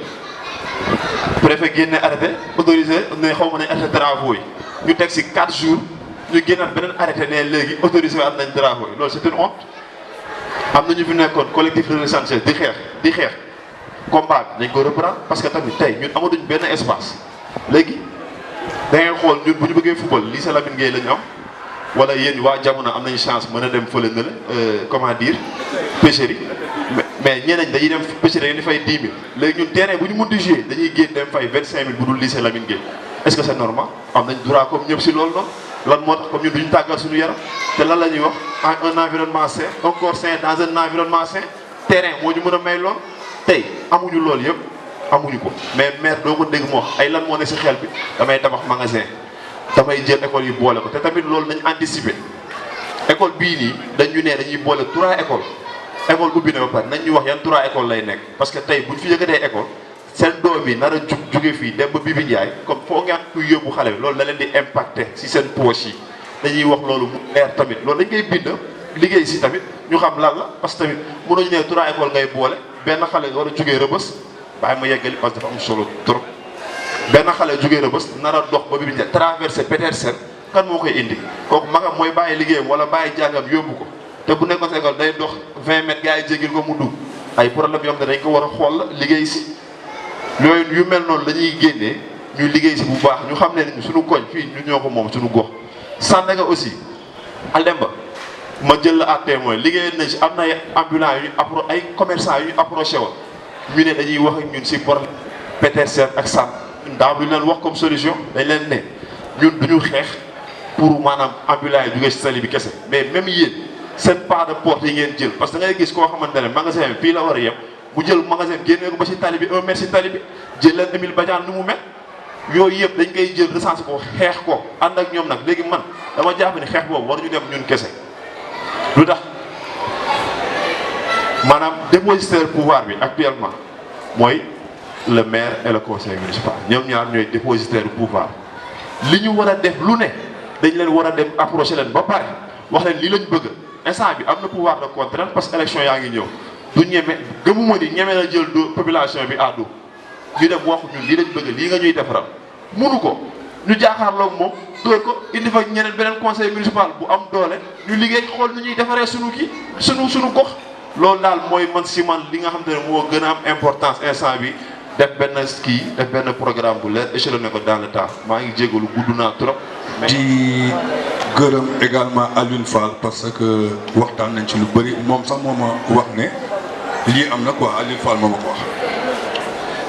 préfet génne arrêté autorisé ne xaw ma nañ arrêté travaux yi ñu teg ci 4 jours ñu génnaat beneen arrêté ne léegi autorisé waat nañ travaux yi loolu c'est une honte. am na ñu fi nekkoon collectif de l'essentiel di xeex combat bi nañ ko reprendre parce que tamit tey ñun amatuñ benn espace léegi da ngay xool ñun bu ñu bëggee football lycée Lamine Gueye la ñu am wala yéen waa jamono am nañu chance mën a dem fële na la comment dire pêcherie mais ñeneen dañuy dem pêcherie dañuy fay 10 000 léegi ñun terrain bu ñu mënti jouer dañuy génn dem fay 25 000 bu dul lycée Lamine Gueye est-ce que c'est normal am nañ droit comme ñëpp si loolu noonu lan moo tax comme ñun duñu tàggal suñu yaram te lan la ñuy wax un environnement sain un corps sain dans un environnement sain terrain moo ñu mën a may lool tey amuñu loolu yëpp amuñu ko mais maire doo ko dégg mu wax ay lan moo ne si xel bi damay tabax magasin damay jël école yi boole ko te tamit loolu nañ anticiper école bii nii dañu ne dañuy boole 3 école ubbi na ba pare nañ ñu wax yan 3 écoles lay nekk parce que tey buñ fi yëkkatee école seen doom yi nar a jóge fii dem ba Bibi Ndiaye comme foo ngeen kuy yóbbu xale bi loolu da leen di impacter si seen poche yi dañuy wax loolu mu leer tamit loolu dañ koy bind liggéey si tamit ñu xam lan la parce que tamit mënuñu ne 3 écoles ngay boole benn xale war a jógee Rëbës bàyyi ma yeggali parce que dafa am solo trop benn xale jógee Rëbës nar a dox ba Bibi Ndiaye traversé Petersen kan moo koy indi kooku magam mooy bàyyi liggéeyam wala bàyyi jàngam yóbbu ko te bu nekkoon sa école day dox 20 mètres gars yi jéggil ko mu dugg ay problème yoo xam ne dañ ko war a xool liggéey si yooyu yu mel noonu la ñuy génnee ñu liggéey si bu baax ñu xam ne suñu koñ fii ñu ñoo ko moom suñu gox. Sandaga aussi Aldemba ma jël la à témoin liggéey nañ si am na ay ambulants yu ñu ay commerçants yu ñu approché woon ñu ne dañuy wax ak ñun si problème Petersen ak Sane daaw lu leen wax comme solution dañ leen ne ñun duñu xeex pour maanaam ambulants yi jógee si tali bi kese mais même yéen seen pas de porte yi ngeen jël parce que da ngay gis koo xamante ne magasin bi fii la war a yem. bu jël magasin génnee ko ba ci tali bi 1 mètre ci tali bi jël leen Émile Badiane nu mu mel yooyu yëpp dañ koy jël recensé ko xeex ko ànd ak ñoom nag léegi man dama jàpp ni xeex boobu war ñu dem ñun kese. lu tax maanaam dépositaire pouvoir bi actuellement mooy le maire et le conseil municipal ñoom ñaar ñooy dépositaire pouvoir li ñu war a def lu ne dañ leen war a dem approché leen ba pare wax leen lii lañ bëgg instant bi am na pouvoir de contrainte parce que élection yaa ngi ñëw. du ñeme gëmuma ni ñeme na jël population bi àddu ñu dem waxu ñun lii lañ bëgg lii nga ñuy defaral munu ko ñu jaaxaarloog moom dóor ko indi fa ñeneen beneen conseil municipal bu am doole ñu liggéey xool nu ñuy defaree sunu kii sunu gox loolu daal mooy man si man li nga xam te ne moo gën a am importance instant bi def benn programme bu leer échelonné ko dans le temps maa ngi jégalu gudd naa trop. di gërëm également Alioune Fall parce que waxtaan nañ ci lu bëri moom sax moo ma wax ne lii am na quoi Alioune Fall moo ma ko wax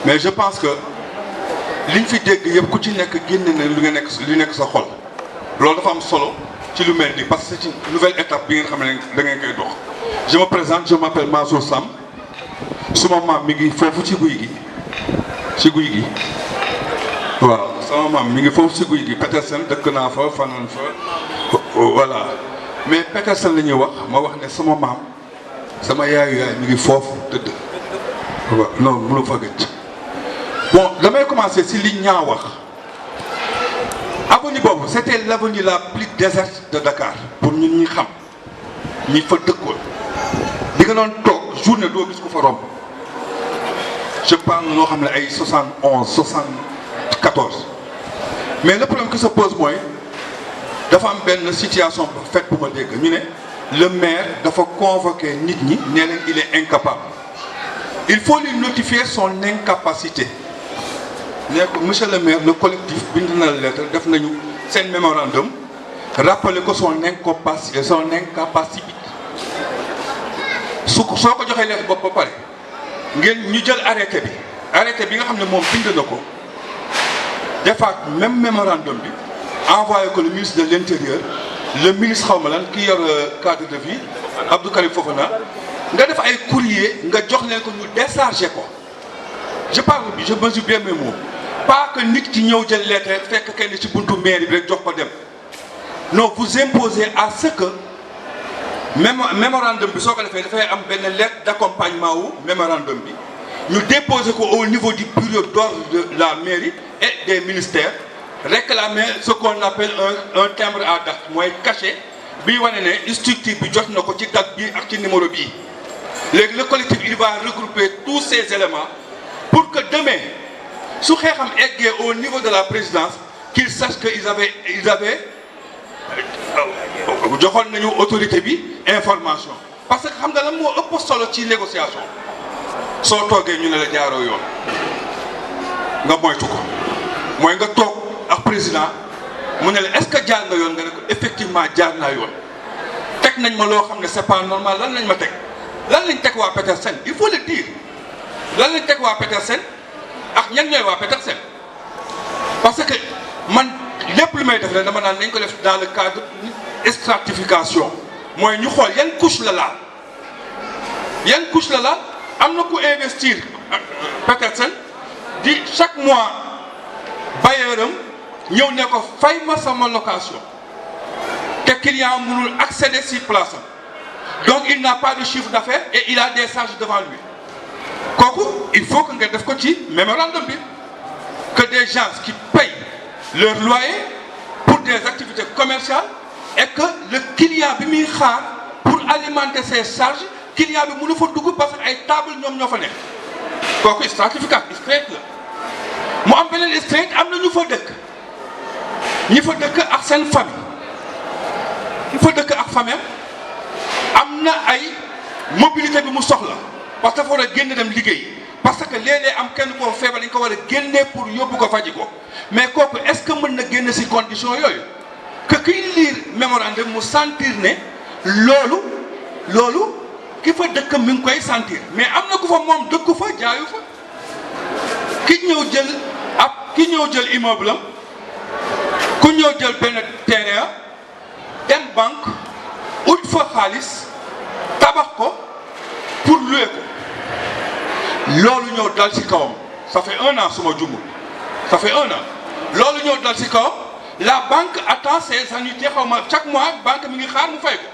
mais je pense que liñ fi dégg yëpp ku ci nekk génne na lu nekk sa xol loolu dafa am solo ci lu mel nii parce que c'est une nouvelle étape bi ngeen xam ne da ngeen koy dox. je me présente je m'appelle Mansour Sam suma maam mi ngi foofu ci guy gi waaw sama maam mi ngi foofu ci guy gi Petersen dëkk naa fa fanaan fa voilà mais Petersen la ñuy wax ma wax ne sama maam sama yaay mi ngi foofu tëdd waaw non mënu fa gëj bon damay commencer ci li ñaa wax avenue boobu c'était l'avenue la plus déserte de Dakar pour ñun ñi xam ñi fa dëkkoon di nga doon toog journée doo gis ku fa romb je parle loo xam ne ay 71 74 mais le problème qui se pose mooy dafa am benn situation bu fait bu ma dégg ñu ne le maire dafa convoquer nit ñi nee leen il est incapable il faut lui notifier son incapacité nee ko monsieur le maire le collectif bind na la lettre def nañu seen mémorandum rappeler ko son incapacité soo ko joxee lettre bopp ba pare ngeen ñu jël arrêté bi nga xam ne moom bind na ko defaat même mémorandum bi envoyé ko le ministre de l'intérieur le ministre xaw ma lan ki yor cadre de vie Abdou Karim Fofana nga def ay courrier nga jox leen ko ñu déchargé ko je mesure bien mes mots pas que nit ki ñëw jël lettre fekk kenn ci buntu mairie bi rek jox ko dem non vous imposez à ce que mémorandum bi soo ko defee dafay am benn lettre d'accompagnement wu mémorandum bi ñu déposer ko au niveau du bureau d'ordre de la mairie et des ministères réclamer ce qu'on appelle un timbre à date mooy cachet bi wane ne structure bi jot na ko ci date bi ak ci numéro bii léegi le collectif il va regrouper tous ces éléments pour que demain su xeexam eggee au niveau de la présidence qu'ils sachent que ils avaient joxoon nañu autorité bi information parce que xam nga lan moo ëpp solo ci négociation soo toogee ñu ne la jaaroo yoon nga moytu ko mooy nga toog ak président mu ne la est-ce que jaar nga yoon nga ne ko effectivement jaar naa yoon teg nañ ma loo xam ne c'est pas normal lan lañ ma teg lan lañ teg waa Petersen il faut le dire lan lañ teg waa Petersen ak ñan ñooy waa Petersen parce que man lépp lu may def rek dama naan nañ ko def dans le cadre stratification mooy ñu xool yan couche la laal am na ku investir Petersen di chaque mois bailleuram ñëw ne ko fay ma sama location te client mënul accéder si place am donc il n'a pas de chiffre d'affaires et il a des charges devant lui kooku il faut que nga def ko ci mémorandum bi que des gens qui payent leur loyer pour des activités commerciales et que le client bi muy xaar pour alimenter ses charges client bi mënu fa dugg parce que ay table ñoom ñoo fa nekk kooku stratificat straight la mu am beneen straight am na ñu fa dëkk ñi fa dëkk ak seen famille ñi fa dëkk ak famille am na ay mobilité bi mu soxla parce que dafa war a génn dem liggéey parce que léeg-léeg am kenn koo feebar dañ ko war a génne pour yóbbu ko faji ko mais kooku est-ce que mën na génn ci condition yooyu que kiy lire mémorandum mu sentir ne loolu ki fa dëkk mi ngi koy sentir mais am na ku fa moom dëkku fa jaayu fa ki ñëw jël immeuble am ku ñëw jël benn terrain dem banque ut fa xaalis tabax ko pour louer ko loolu ñëw dal ci kawam ça fait 1 an suma jumul ça fait 1 an loolu ñëw dal ci kawam la banque attend ses annuités xaw ma chaque mois banque mi ngi xaar mu fay ko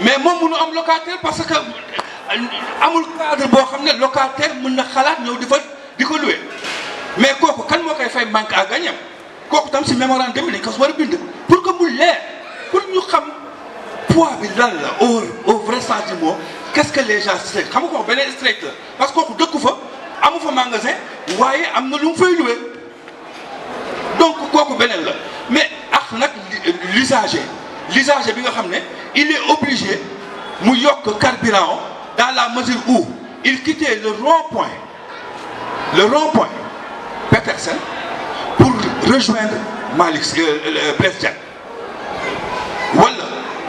mais moom mënu am locataire parce que amul cadre boo xam ne locataire mën na xalaat ñëw di ko louer mais kooku kan moo koy fay manque à gagner kooku tam ci mémorandum bi dañ ko war a bind pour que mu leer pour ñu xam poids bi lan la au vrai sens du mot qu'est-ce que les gens straight xam nga kooku beneen straight la parce que kooku dëkku fa amu fa magasin waaye am na lu mu fay louer donc kooku beneen la mais ak nag l'usager bi nga xam ne il est obligé mu yokk carburant dans la mesure où il quittait le rond-point Petersen pour rejoindre Malick Blaise Diagne wala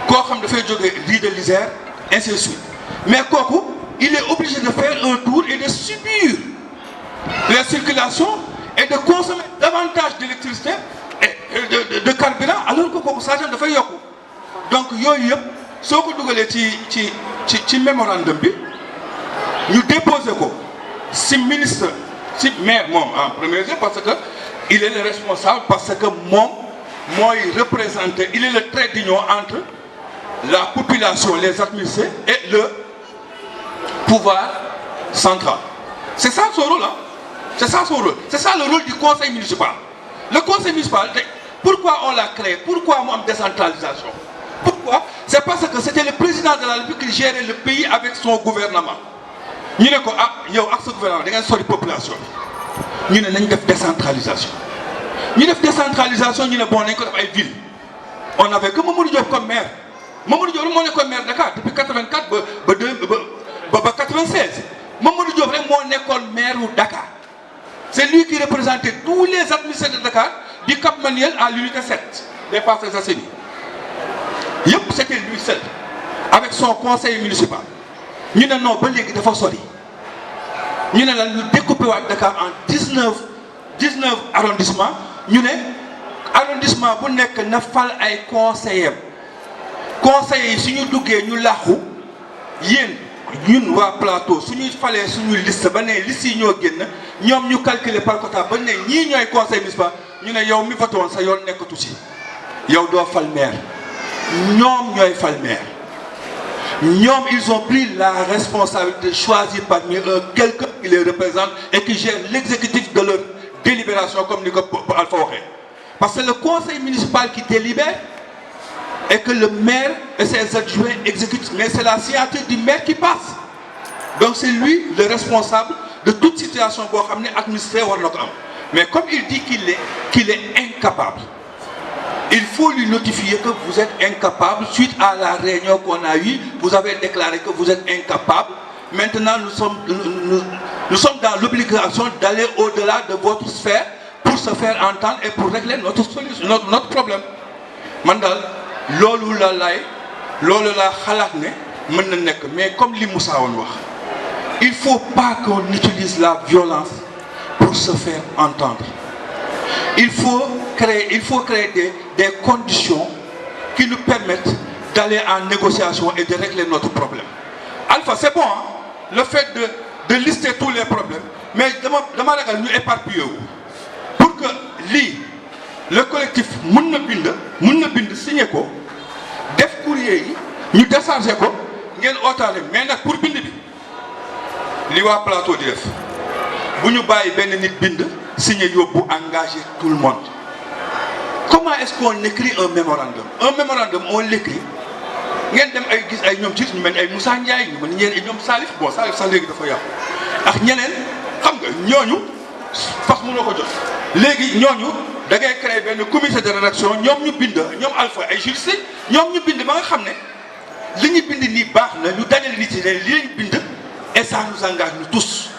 koo xam dafay jógee rue de l'Isère ainsi de suite mais kooku il est obligé de faire un tour et de subir les circulations et de consommer davantage d'électricité et de carburant alors que kooku saa dafay yokku donc yooyu yëpp soo ko dugalee ci mémorandum bi ñu déposé ko ci ministre ci maire moom en premier lieu parce que il est le responsable parce que moom mooy représenter il est le trait d'union entre la population les administrés et le pouvoir central c'est ça son rôle c'est ça son rôle c'est ça le rôle du conseil municipal le conseil municipal pourquoi on l'a créé pourquoi mu am décentralisation pourquoi c'est parce que c'était le président de la République qui gérait le pays avec son gouvernement ñu ne ko yow ak sa gouvernement da ngeen sori population bi ñu ne nañ def décentralisation ñu ne bon nañ ko def ay villes on avait que Mamadou Diop comme maire Mamadou Diop rek moo nekkoon maire Dakar depuis 84 ba 96 Mamadou Diop rek moo nekkoon maire wu Dakar c'est lui qui représentait tous les administrés de Dakar du Cap Manuel à l'unité 7 des Parcelles Assainies yëpp c'était lui seul avec son conseil municipal ñu ne non ba léegi dafa sori ñu ne la ñu découpé waat Dakar en 19 arrondissements ñu ne arrondissement bu nekk na fal ay conseillers yi suñu duggee ñu làqu yéen ñun waa plateau suñuy falee suñu liste ba ne liste yi ñoo génn ñoom ñu calculer par quota ba ne ñii ñooy conseil municipal ñu ne yow mi voté woon sa yoon nekkatu ci yow doo fal maire ñoom ñooy fal maire ñoom ils ont pris la responsabilité de choisir parmi eux quelqu'un qui les représente et qui gère l'exécutif de leur délibération comme ni ko Alpha waxee parce que le conseil municipal qui délibère et que le maire et ses adjoints exécutent mais c'est la signature du maire qui passe donc c'est lui le responsable de toute situation boo xam ne administré war na ko am mais comme il dit qu'il est incapable il faut lui notifier que vous êtes incapable suite à la réunion qu'on a eue vous avez déclaré que vous êtes incapable maintenant nous sommes dans l'obligation d'aller au-delà de votre sphère pour se faire entendre et pour régler notre solution notre problème man daal loolu laa xalaat ne mën na nekk mais comme li Moussa woon wax il faut pas qu'on utilise la violence pour se faire entendre il faut créer des conditions qui nous permettent d'aller en négociation et de régler notre problème Alpha c'est bon hein? Le fait de lister tous les problèmes mais dama ragal ñu éparpiller wu pour que lii le collectif mën na bind signer ko def courrier yi ñu décharger ko ngeen ootaale mais nag pour bind bi li waa plateau di def bu ñu bàyyi benn nit bind signer yóbbu engager tout le monde comment est-ce qu'on écrit un mémorandum on l'écrit ngeen dem ay gis ay ñoom ci ñu mel ay Moussa Ndiaye ñu mel ñeen ñoom Salif sax léegi dafa yàqu ak ñeneen xam nga ñooñu fas mënoo ko jot léegi ñooñu da ngay créer benn comité de rédaction ñoom ñu bind ñoom Alpha ay juristes ñoom ñu bind ba nga xam ne li ñu bind nii baax na ñu dajale nit yi ne li lañ bind et ça nous engage nous tous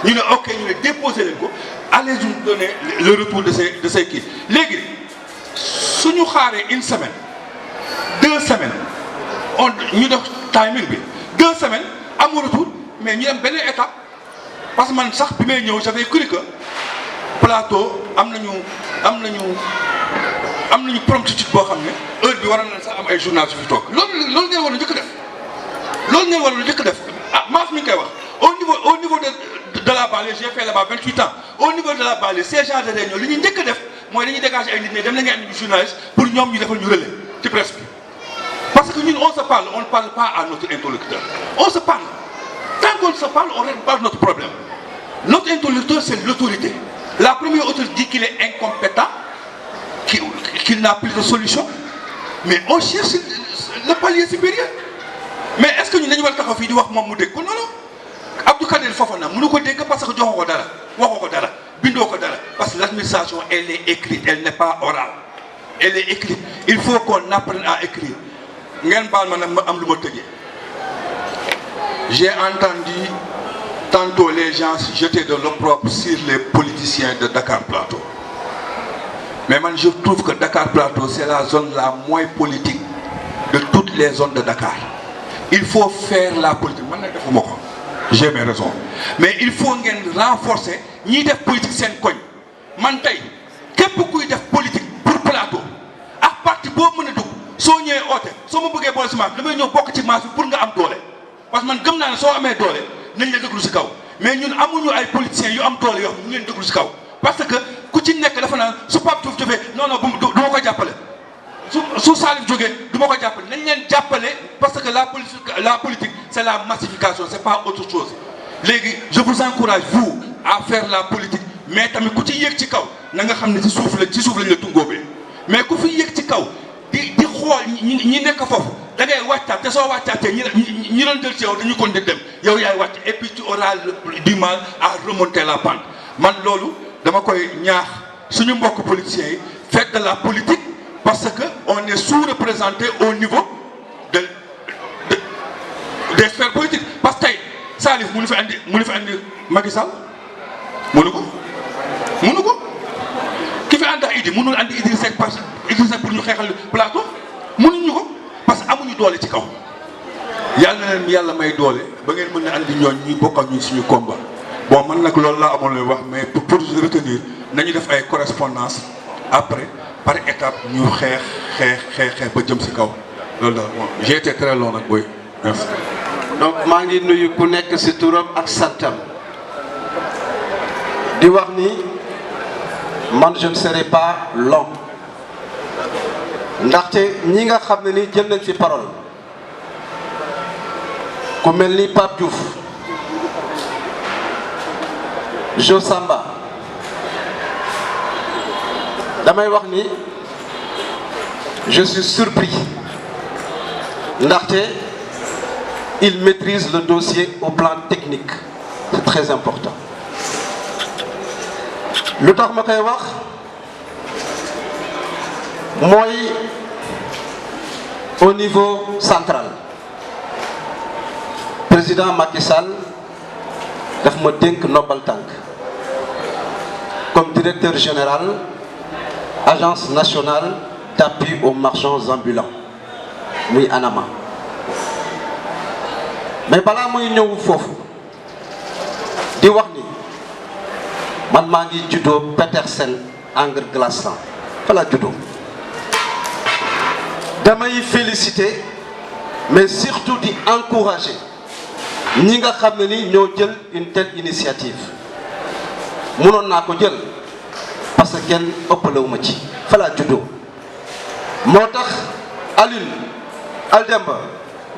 ñu ne ok ñu ne déposer leen ko allez nous donner le retour de ces kii léegi suñu xaaree une semaine 2 semaines ñu def timing bi 2 semaines amul retour mais ñu dem beneen étape parce que man sax bi may ñëw j'avais cru que plateau am nañu promptitude boo xam ne heure bi war na sax am ay journalistes fi toog loolu ngeen war a njëkk def ah Mass mi ngi koy wax au niveau de la banlieue j'ai fait là-bas 28 ans au niveau de la banlieue ces genres de réunion li ñuy njëkk def mooy dañuy dégager ay nit ne dem na ngeen am journaliste pour ñoom ñu defal ñu relais ci presse bi parce que ñun on ne parle pas à notre interlocuteur on se parle tant qu'on se parle on règle pas notre problème notre interlocuteur c'est l'autorité la première autorité dit qu'il est incompétent qu'il n'a plus de solution mais on cherche le palier supérieur mais est-ce que ñun dañu war a taxaw fii di wax moom mu dégg ko non Abdou Kader Fofana mënu ko dégg parce que joxoo ko dara waxoo ko dara bindoo ko dara parce que l'administration elle est écrite elle n'est pas orale elle est écrite il faut qu'on apprenne à écrire ngeen baal ma nag ma am lu ma tëjee j'ai entendu tantôt les gens jeter de l'opprobre sur les politiciens de Dakar Plateau mais man je trouve que Dakar Plateau c'est la zone la moins politique de toutes les zones de Dakar il faut faire la politique man nag defuma ko j'ai mes raisons mais il faut ngeen renforcer ñiy def politique seen koñ man tey képp kuy def politique pour Plateau ak parti boo mën a dugg soo ñëwee oote soo ma bëggee boole si maas damay ñëw bokk ci maas bi pour nga am doole parce que man gëm naa ne soo amee doole nañ la déglu si kaw mais ñun amuñu ay politiciens yu am doole yoo xam ñu leen déglu si kaw parce que ku ci nekk dafa naan su Pape Diouf jógee non du ma ko jàppale su Salif jógee du ma ko jàppale nañ leen jàppale parce que la politique c'est la massification c'est pas autre chose léegi je vous encourage vous à faire la politique mais tamit ku ci yéeg ci kaw na nga xam ne ci suuf lañ la tungoobee mais ku fi yéeg ci kaw di xool ñi nekk foofu da ngay wàccaat te soo wàccaatee ñi doon jël ci yow dañu kon di dem yow yaay wàcc et puis tu auras du mal à remonter la pente man loolu dama koy ñaax suñu mbokk politiciens yi faites de la politique parce que on est sous-représenté au niveau des sphères politiques parce que tey Salif mënu fi andi Macky Sall mënu ko ki fi ànd ak Idi mënul andi Idrissa Seck pour ñu xeexal plateau mënuñu ko amuñu doole ci kaw yàlla na leen yàlla may doole ba ngeen mën a andi ñooñ ñuy bokk ak ñu suñu combat bon man nag loolu laa amoon lay wax mais pour retenir nañu def ay correspondance après par étape ñu xeex ba jëm si kaw loolu daal bon j'ai été très long nag booy merci. donc maa ngi nuyu ku nekk si turam ak santam di wax ni man je ne serai pas long ndaxte ñi nga xam ne ni jël nañ fi parole ku mel ni Pape Diouf Jo Samba damay wax ni je suis surpris ndaxte il maîtrise le dossier au plan technique c'est très important lu tax ma koy wax mooy au niveau central président Macky Sall daf ma dénk ndombal tànk comme directeur général agence nationale d'appui aux marchands ambulants muy ANAMA mais balaa muy ñëw foofu di wax ni man maa ngi juddoo Petersen Angers Glaçant fa laa juddoo damay féliciter mais surtout di encourager ñi nga xam ne ni ñoo jël une telle initiative mënoon naa ko jël parce que kenn ëppalewuma ci fa laa juddoo moo tax Alioune Aldemba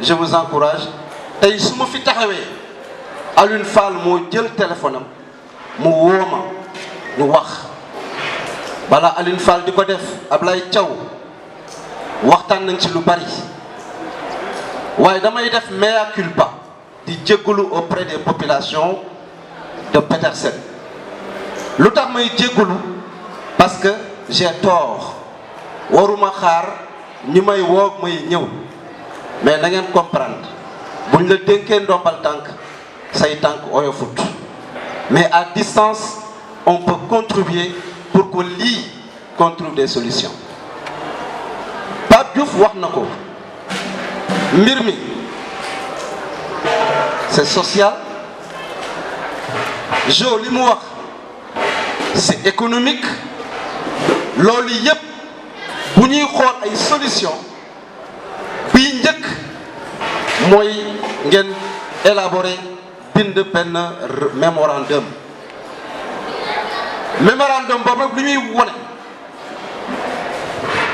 je vous encourage tey su ma fi taxawee Alioune Fall moo jël téléphone am mu woo ma ñu wax balaa Alioune Fall di ko def Ablaye Thiaw waxtaan nañ ci lu bari waaye damay def mea culpa di jéggalu auprès des populations de Petersen lu tax may jéggalu parce que j'ai tort waruma xaar ñi may woo may ñëw mais na ngeen comprendre buñ la dénkee ndombal tànk say tànk oyofut mais à distance on peut contribuer pour que lii qu'on trouve des solutions Pape Diouf wax na ko mbir mi c'est social Jo li mu wax c'est économique loolu yépp bu ñuy xool ay solution bii njëkk mooy ngeen élaborer bind benn mémorandum boobu lu ñuy wone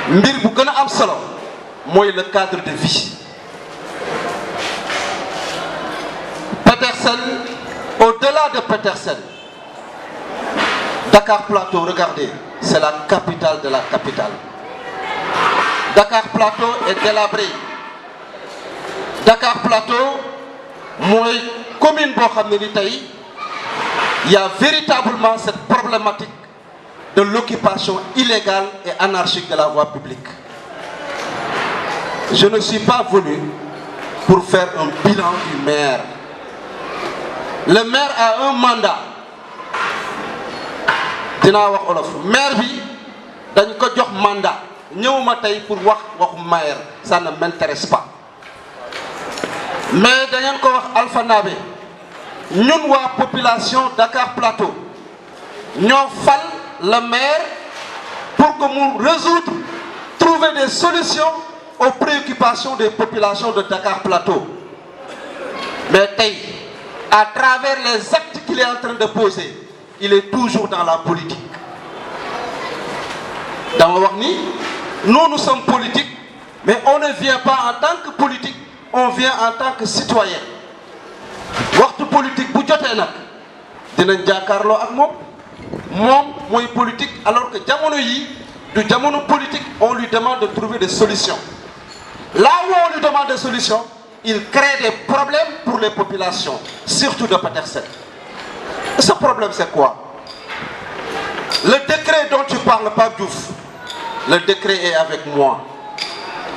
mbir bu gën a am solo mooy le cadre de vie Petersen au-delà de Petersen Dakar Plateau regardez c'est la capitale de la capitale Dakar Plateau est délabré Dakar Plateau mooy commune boo xam ne ni tey il y a véritablement cette problématique de l'occupation illégale et anarchique de la voie publique. Je ne suis pas venu pour faire un bilan du maire. Le maire a un mandat. dinaa wax olof maire bi dañ ko jox mandat ñëwuma tey pour waxu maire ça ne m'intéresse pas mais dañu ko wax Alpha Nabé ñun waa population Dakar Plateau ñoo fal le maire pour que mu résoudre trouver des solutions aux préoccupations des populations de Dakar Plateau mais tey à travers les actes qu'il est en train de poser il est toujours dans la politique dama wax ni nous sommes politiques mais on ne vient pas en tant que politique on vient en tant que citoyen waxtu politique bu jotee nag dinañ jàkkaarloo ak moom mooy politique alors que jamono yi du jamono politique on lui demande de trouver des solutions là où on lui demande des solutions il crée des problèmes pour les populations surtout de Petersen. Ce problème c'est quoi? Le décret dont tu parles, Pape Diouf, le décret est avec moi.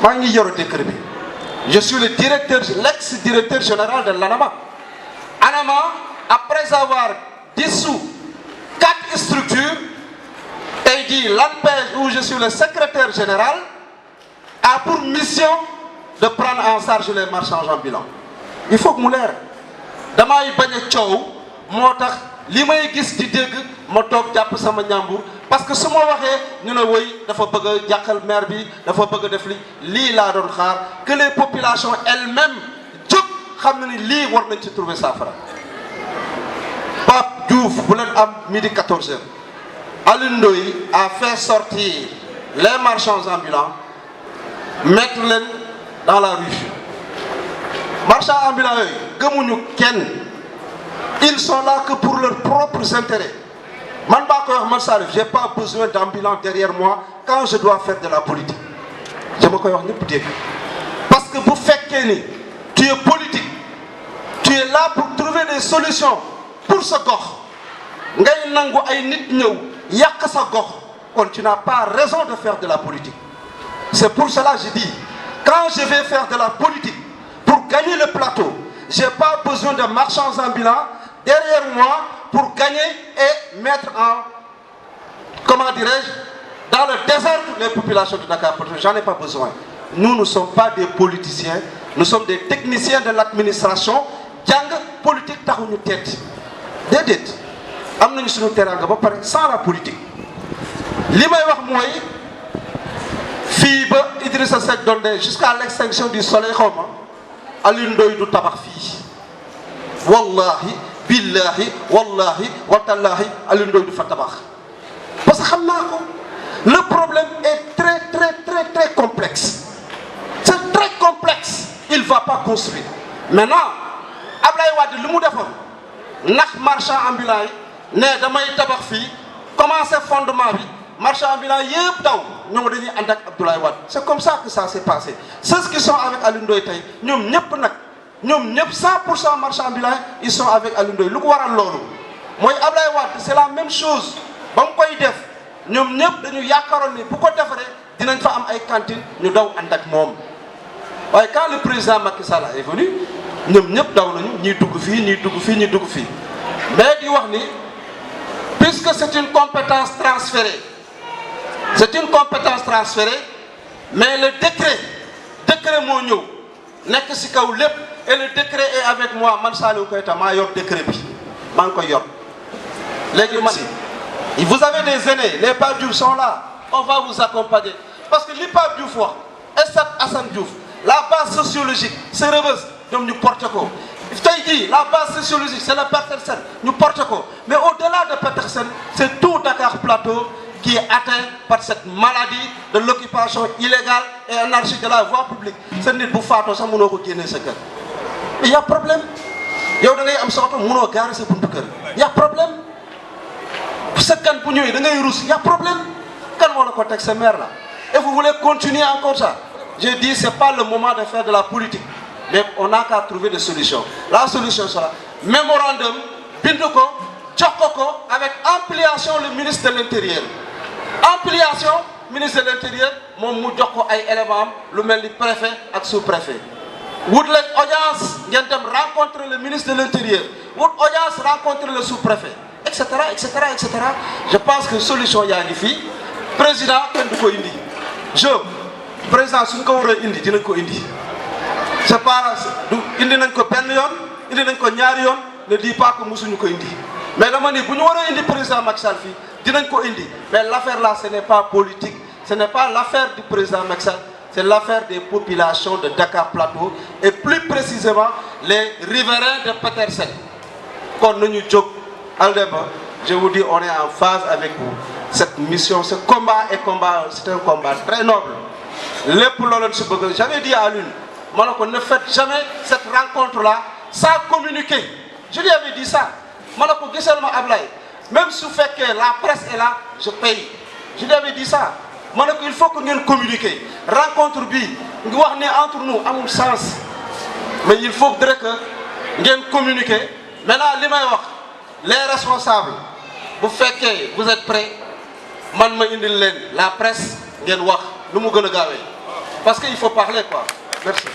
maa ngi yor décret bi. Je suis le directeur, l'ex-directeur général de l'ANAMA. ANAMA, après avoir dissous 4 structures, tey jii l'ANPEJ où je suis le secrétaire général, a pour mission de prendre en charge les marchands ambulants. Il faut que mu leer damay bañ a coow moo tax li may gis di dégg ma toog jàpp sama ñàmbur parce que su ma waxee ñu ne woy dafa bëgg a jàqal maire bi dafa bëgg a def lii laa doon xaar que les populations elles-mêmes jóg xam na ni lii war nañ ci trouver saafara. Pape Diouf bu leen am midi 14h Alioune Ndoye a fait sortir les marchands ambulants mettre leen dans la rue marchands ambulants yooyu gëmuñu kenn ils sont là que pour leurs propres intérêts man baa koy wax man Salif j'ai pas besoin d'ambulants derrière moi quand je dois faire de la politique dama koy wax ñëpp dégg parce que bu fekkee ni tu es politique tu es là pour trouver des solutions pour sa gox ngay nangu ay nit ñëw yàq sa gox kon tu n'as pas raison de faire de la politique. C'est pour cela que je dis quand je vais faire de la politique pour gagner le plateau j'ai pas besoin de marchands ambulants derrière moi pour gagner et mettre en comment dirais-je dans le désert les populations de Dakar Plateau. J'en ai pas besoin. Nous ne sommes pas des politiciens, nous sommes des techniciens de l'administration. jàng politique taxuñu teet déedéet am nañu suñu teraanga ba pare sans la politique. li may wax mooy fii ba Idrissa Seck doon de jusqu'à l'extinction du soleil xaw ma Alioune Ndoye du tabax fii wallahi billahi wallahi watallaahi Alioune Ndoye du fa tabax parce que xam naa ko le problème est très complexe. C'est très complexe. Il va pas construire. Maintenant Ablaye Wade li mu defoon ndax marchand ambulant yi ne damay tabax fii commencé fondement bi marchand ambulant yëpp daw ñoom dañuy ànd ak Abdoulaye Wade. C'est comme ça que ça s'est passé. Ceux qui sont avec Alioune Ndoye tey ñoom ñëpp nag ñoom ñëpp 100% marchand ambulant ils sont avec Alioune Ndoye lu ko waral loolu mooy Ablaye Wade c'est la même chose ba mu koy def ñoom ñëpp dañu yaakaaroon ni bu ko defaree dinañ fa am ay cantines ñu daw ànd ak moom waaye quand le président Macky Sall est venu ñoom ñëpp daw nañu ñii dugg fii ñii dugg fii ñii dugg fii mais di wax ni puisque c'est une compétence transférée mais le décret moo ñëw nekk ci kaw lépp et le décret est avec moi man Saliou Keita maa yor décret bi maa ngi koy yor léegi man vous avez des aînés les Pape Diouf sont là on va vous accompagner parce que li Pape Diouf wax Stade Assane Diouf la base sociologique c'est Rebeuss ñoom ñu porté ko tey jii la base sociologique c'est le Petersen ñu porté ko mais au-delà de Petersen c'est tout Dakar Plateau qui est atteint par cette maladie de l'occupation illégale et anarchique de la voie publique seen nit bu faatoo sax mënoo ko génnee sa kër il y a problème yow da ngay am sa oto mënoo garer sa buntu kër il y a problème sa kan bu ñëwee da ngay rus il y a problème kan moo la ko teg sa maire là et vous voulez continuer encore ça. J'ai dit c'est pas le moment de faire de la politique mais on n'a qu'à trouver des solutions. La solution sera mémorandum bind ko jox ko avec ampliation le ministre de l'Intérieur. Ampliation ministre de l'Intérieur moom mu jox ko ay éléments am lu mel ni préfet ak sous-préfet. wut leen audience ngeen dem rencontrer le ministre de l'Intérieur wut audience rencontrer le sous-préfet etc. Je pense que solution yaa ngi fii président kenn du ko indi président suñ ko war a indi dinañ ko indi c'est pas du indi nañ ko benn yoon indi nañ ko ñaari yoon ne dis pas que musuñu ko indi mais dama ni bu ñu war a indi président Macky Sall fii dinañ ko indi mais l'affaire là ce n'est pas politique ce n'est pas l'affaire du président Macky Sall c'est l'affaire des populations de Dakar Plateau et plus précisément les riverains de Petersen kon nañu jóg Aldeba je vous dis on est en phase avec vous cette mission ce combat c'est un combat très noble lépp loolu si bëgg j'avais dit à l'une ma ne ko ne faites jamais cette rencontre là sans communiquer je lui avais dit ça ma ne ko gisal ma Ablaye même su fekkee la presse est là je paye je lui avais dit ça ma ne ko il faut que ngeen communiquer rencontre bi ngi wax ne entre nous amul sens mais il faudrait que ngeen communiquer maintenant li may wax les responsables bu fekkee vous êtes prêts man ma indil leen la presse ngeen wax lu mu gën a gaawee parce que il faut parler quoi merci.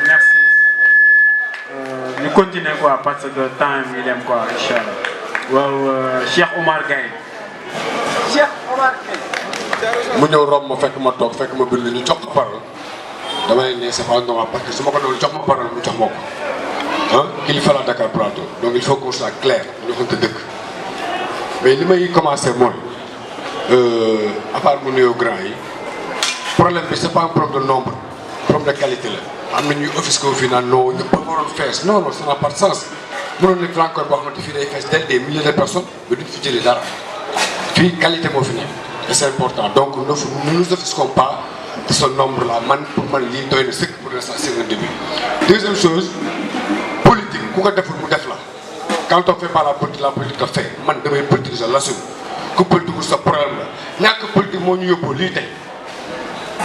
Merci. Ñu continuer quoi parce que temps yi dem quoi inchallah. waaw Cheikh Omar Gaye. Cheikh Omar Gaye. mu ñëw romb ma fekk ma toog fekk ma bind ñu jox ko parole dama leen ne c'est pas normal parce que su ma ko doon jox ma parole mu jox ma ko ah kilifa la Dakar Plateau donc il faut qu'on soit clair ñu xamante dëkk mais li may commencer mooy à part mu nuyoo grand yi problème bi c'est pas un problème de nombre problème de qualité la am na ñuy offisque au final non ñëpp a waroon fees non non ça n'a pas de sens mënoon nekk encore boo xamante fii day fees des milliers de personnes ba duñ fi jëlee dara fii qualité moo fi nekk et c'est important donc nous nous offusquons pas de ce nombre là man pour man lii doy na sëkk pour l'instant c'est un début. Deuxième chose politique ku ko deful mu def la quand on fait pas la politique daf fait man damay politique je l'assume ku politique sa problème la ñàkk politique moo ñu yóbboo lii tey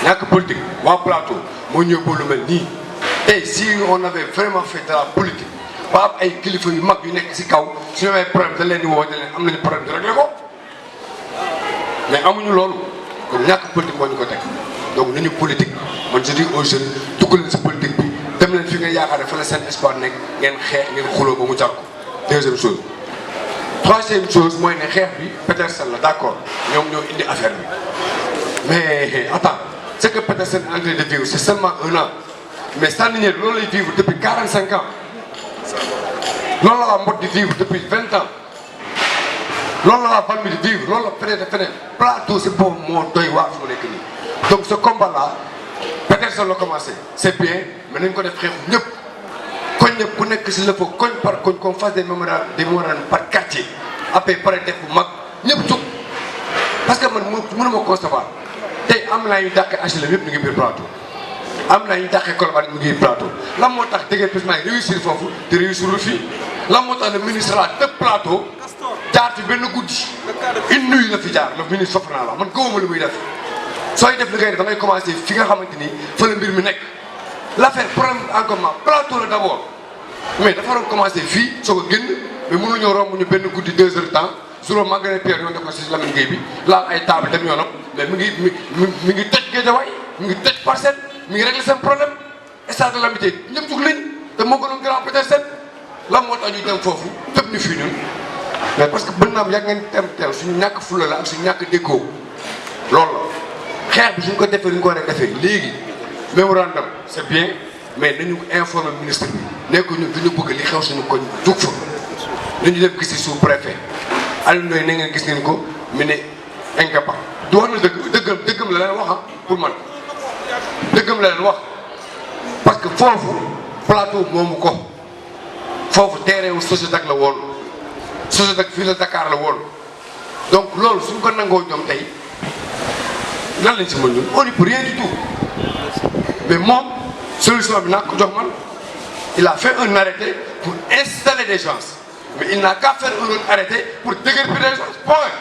ñàkk politique waa plateau moo ñu yóbboo lu mel nii tey si on avait vraiment fait de la politique ba am ay kilifa yu mag yu nekk si kaw su ñu amee problème da leen di woo ne leen am nañu problème di réglé ko mais amuñu loolu comme ñàkk politique moo ñu ko teg donc nañu politique man je dis aux jeunes dugg leen si politique bi dem leen fi nga yaakaar ne fa la seen espoir nekk ngeen xeex ngeen xuloo ba mu jar ko deuxième chose. Troisième chose mooy ne xeex bi Petersen la d'accord ñoom ñoo indi affaire bi mais attends ce que Petersen est en train de vivre c'est seulement 1 an mais Sandiniéry loolu lay vivre depuis 45 ans loolu la waa Mbodj di vivre depuis 20 ans loolu la waa Valmy di vivre loolu la feneen plateau si boobu moo doy waar fu mu nekk nii donc ce combat là Petersen la commencé c'est bien mais nañ ko def xeexu ñëpp koñ ñëpp ku nekk si la fa koñ par koñ qu'on fasse des mémorandums par quartier après pare def bu mag ñëpp jóg parce que man mënuma concevoir tey am naa ñu dàqee HLM yëpp ñu ngi biir plateau am naa ñu dàqee Colobane ñu ngi biir plateau lan moo tax déguerpissement yi réussir foofu te réussirul fii lan moo tax le ministre la de plateau jaar fi benn guddi une nuit la fi jaar le ministre Fofana la man gëwuma lu muy def sooy def li ngay def da ngay commencer fi nga xamante ni fa la mbir mi nekk l'affaire problème en commun plateau la d'abord mais dafa doon commencer fii soo ko génn mais mënu ñëw romb ñu benn guddi 2 heures de temps juróom magasin Pierre yoon def ko si Lamine Gueye bi laal ay table dem yoonam mais mi ngi tëj Guédiawaye mi ngi tëj Parcelles mi ngi régler seen problème stade de l'Amitié ñëpp jug lañ te moo gënoon grand Petersen lan moo tax ñu dem foofu tëb ñu fii ñun mais parce que bën naam yàgg ngeen tem teew suñu ñàkk fulla la ak suñu ñàkk déggoo loolu la xeex bi suñ ko defee li ñu ko war a defee léegi mémorandum c'est bien mais nañu informer ministre bi nekk ñun duñu bëgg li xew suñu koñ jug fa nañu dem gis ci sous-préfet Aliou Ndoye na ngeen gis ngeen ko mu ne incapable du wax na dëggam la leen wax pour man dëggam la leen wax parce que foofu plateau moomu ko foofu terrain wu Sosodec la woon Sosodec fii la Dakar la woon donc loolu suñ ko nangoo ñoom tey lan lañ si mën ñun on n'y peut rien du tout mais moom solution bi nag ko jox man il a fait un arrêté pour installer des gens mais il n'a qu'à faire un autre arrêté pour déguerpir des gens point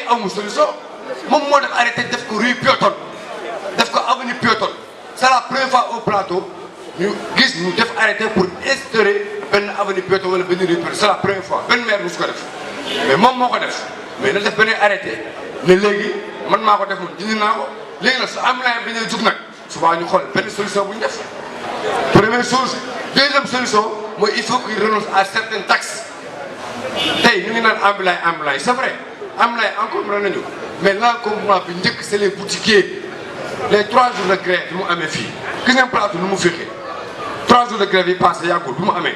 amul solution moom moo def arrêté def ko rue piétonne def ko avenue piétonne c'est la première fois au plateau ñu gis ñu def arrêté pour instaurer benn avenue piétonne wala benn rue piétonne c'est la première fois benn maire musu ko def mais moom moo ko def mais na def benn arrêté ne léegi man maa ko def man dindi naa ko léegi nag su am naa dañuy jug nag souvent ñu xool benn solution bu ñu def première chose deuxième solution mooy il faut qu'il renonce à certaines taxes tey ñu ngi naan ambulant c'est vrai ambulant encombré nañu mais l'encombrement bi njëkk c'est les boutiquiers les 3 jours de grève bi mu amee fii gis ngeen plateau nu mu féexee 3 jours de grève yi passé yàggul bi mu amee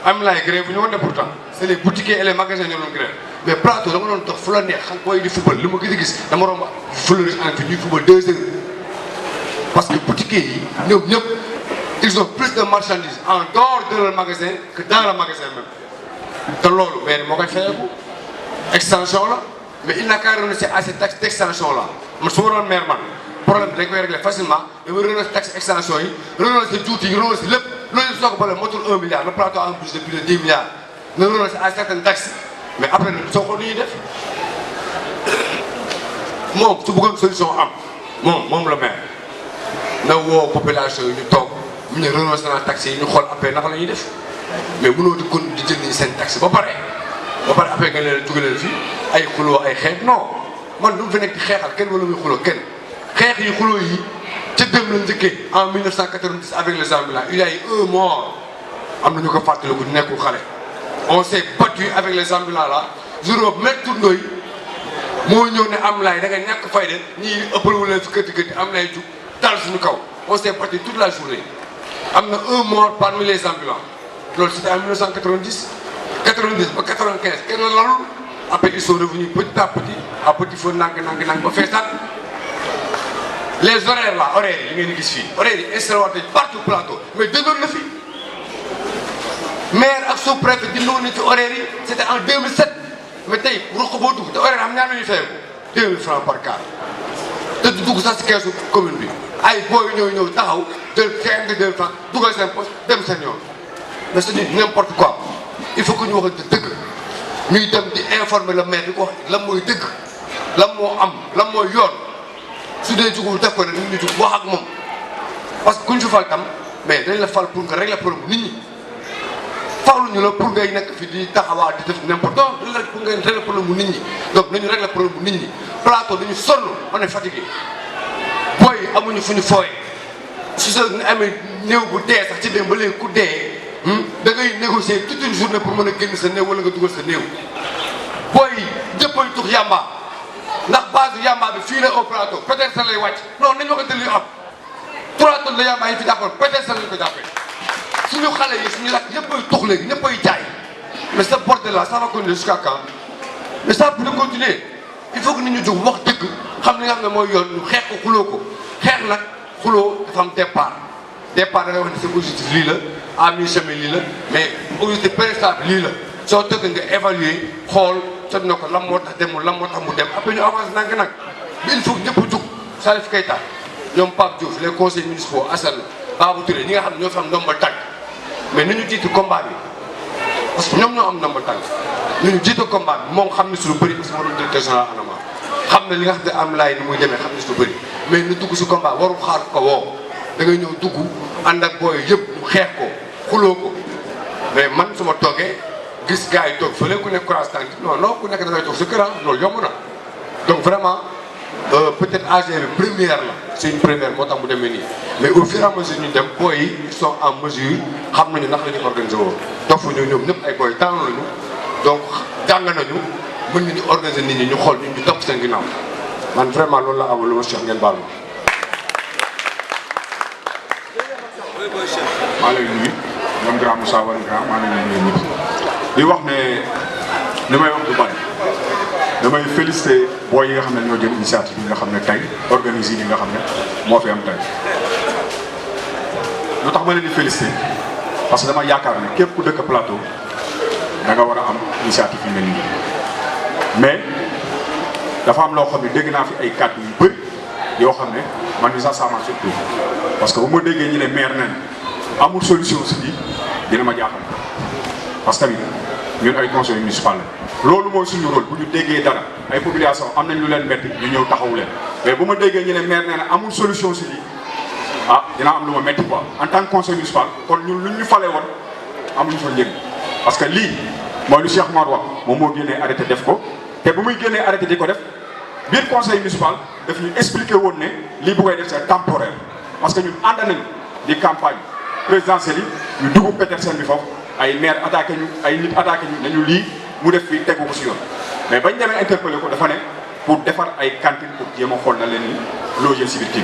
ambulant yi grève bu ñu woon ne pourtant c'est les boutiquiers et les magasins ñoo doon grève mais plateau dama doon dox fu la neex xam booy di football li ma gis a gis dama romb fleuris en fi ñuy football 2 heures parce que boutiquiers yi ñoom ñëpp ils ont plus de marchandises en dehors de leur magasin que dans le magasin même te loolu mais moo koy fayeeku extension la mais il n'a qu'à renoncer à cette taxe d'extension là man su ma doon maire man problème bi dañ koy régler facilement dama renoncer taxe extension yi renoncer juuti yi renoncer lépp loolu yëpp soo ko boolee motul 1 milliard le plateau en plus de plus de 10 milliards nga renoncer à certaines taxes mais après nag soo ko nu ñuy def moom su bëggoon solution am moom la maire na woo population yi ñu toog mu ne renoncé naa taxes yi ñu xool après naka la ñuy def mais mënoo di kon di jël nii seen taxe ba pare après nga leen jóge leen fii ay xuloo ay xeex non man du mu fi nekk di xeexal kenn wala muy xuloo kenn xeex yi xuloo yi ca dem la njëkkee en 1990 avec les ambulants il y a eu 1 mort am na ñu ko fàttaliku nekkul xale on s'est battu avec les ambulants là jour boobu Maître Ndoye moo ñëw ne am laay da nga ñàkk fayda ñii ëppal wu leen fi këti am laay jug dal suñu kaw on s'est battu toute la journée am na un mort parmi les ambulants loolu c'était en 1990 90 ba 95 kenn lalul après ils sont revenus petit à petit feu nang ba feesal les horaires là horaires yi ngeen gis fii horaires yi installé waat partout plateau mais dëndoon na fi maire ak sous-préfet dindoon na ci horaires yi c'était en 2007 mais tey ruq boo dugg te horaire am ñaar nañu fay ko 2000 francs par car te du dugg sax si keesu commune bi ay booy ñëw taxaw jël 15 francs dugal seen poste dem seen yoon mais c'est n'importe quoi il faut que ñu waxante dëgg ñuy dem di informer le maire di ko wax lan mooy dëgg lan moo am lan mooy yoon su dee jugul def ko ne nit ñi jug wax ak moom parce que ku ñu fi fal tam mais dañ la fal pour nga régler problème nit ñi faluñu la pour ngay nekk fi di taxawaa di def n'importe quoi dañ la pour ngay régler problème mu nit ñi donc nañu régler problème mu nit ñi plateau dañu sonn on est fatigué booy amuñu fu ñu fooyee su sa amee néew bu dee sax ci dem ba léegi ku dee da ngay négocier toute une journée pour mën a génn sa néew wala nga dugal sa néew booy jëppal tux yamba ndax base yamba bi fii la au plateau peut-être sa lay wàcc non nañu waxante li am 3 tonnes de yamba yi fi jàppoon peut-être sa lañu ko jàppee suñu xale yi suñu lakk ñëpp ay tux léegi ñëpp ay jaay mais ce bordel là ça va continuer jusqu'à quand mais ça peut continuer il faut que nit ñu jóg wax dëgg xam li nga xam ne mooy yoon ñu xeex ko xuloo ko xeex nag xuloo dafa am départ da ngay wax ne sa objectif lii la à mi-chemin lii la mais objectif péréquable lii la soo tëgg nga évaluer xool sot na ko lan moo tax demul lan moo tax mu dem après ñu avance nag mais il faut que ñëpp jug Salif Keita ñoom Pape Diouf les conseils municipaux Assane Babou Touré ñi nga xam ne ñoo fi am ndombal tànk mais ni ñu jiitu combat bi parce que ñoom ñoo am ndombal tànk ni ñu jiitu combat bi moom xam ne su lu bëri parce que moo doon directeur général ANAMA xam ne li nga xam ne am laay ni muy demee xam ne su lu bëri mais ñu dugg si combat waru xaar ko woo da ngay ñëw dugg ànd ak booy yëpp ñu xeex ko xuloo ko mais man su ma toogee gis gars yi toog fële ku nekk courage tànk non ku nekk dafay toog sa kër loolu yomb na donc vraiment peut-être AG bi première la c'est une première moo tax mu demee nii mais au fur et à mesure ñu dem booy yi ils sont en mesure xam nañu ndax la ñu organisé woo dofuñu ñoom ñëpp ay booy tànn lañu donc jàng nañu mën nañu organiser nit ñi ñu xool ñu topp seen ginnaaw man vraiment loolu la amul lu ma Cheikh ngeen baal ma. maa lay nuyu ñoom grand Moussa Wade grand maa ngi lay nuyu ñëpp di wax ne li may wax du bari damay féliciter booy yi nga xam ne ñoo jël initiative yi nga xam ne tey organiser yi nga xam ne moo fi am tey lu tax ma leen di féliciter parce que dama yaakaar ne képp ku dëkk plateau da nga war a am initiative yu mel nii mais dafa am loo xam ne dégg naa fi ay kàddu yu bëri yoo xam ne man mi sax ça m'a surpris parce que bu ma déggee ñu ne maire nen amul solution si lii dina ma jaaxal parce que tamit ñun ay conseil municipal la loolu mooy suñu rôle bu ñu déggee dara ay population am nañ lu leen metti ñu ñëw taxawu leen mais bu ma déggee ñu ne maire nee na amul solution si lii ah dinaa am lu ma metti quoi en tant que conseil municipal kon ñun lu ñu falee woon amuñu fa njëriñ parce que lii mooy lu Cheikh Mor wax moom moo génnee arrêté def ko te bu muy génnee arrêté di ko def biir conseil municipal daf ñu expliqué woon ne lii bu koy def c'est temporaire parce que ñun ànd nañu di campagne présidentielle yi ñu dugg Petersen bi foofu ay maire attaqué ñu ay nit attaqué ñu nañu lii mu def fii tegu ko si yoon mais bañ demee interpellé ko dafa ne pour defar ay cantine pour jéem a xool na leen ni loger si biir kii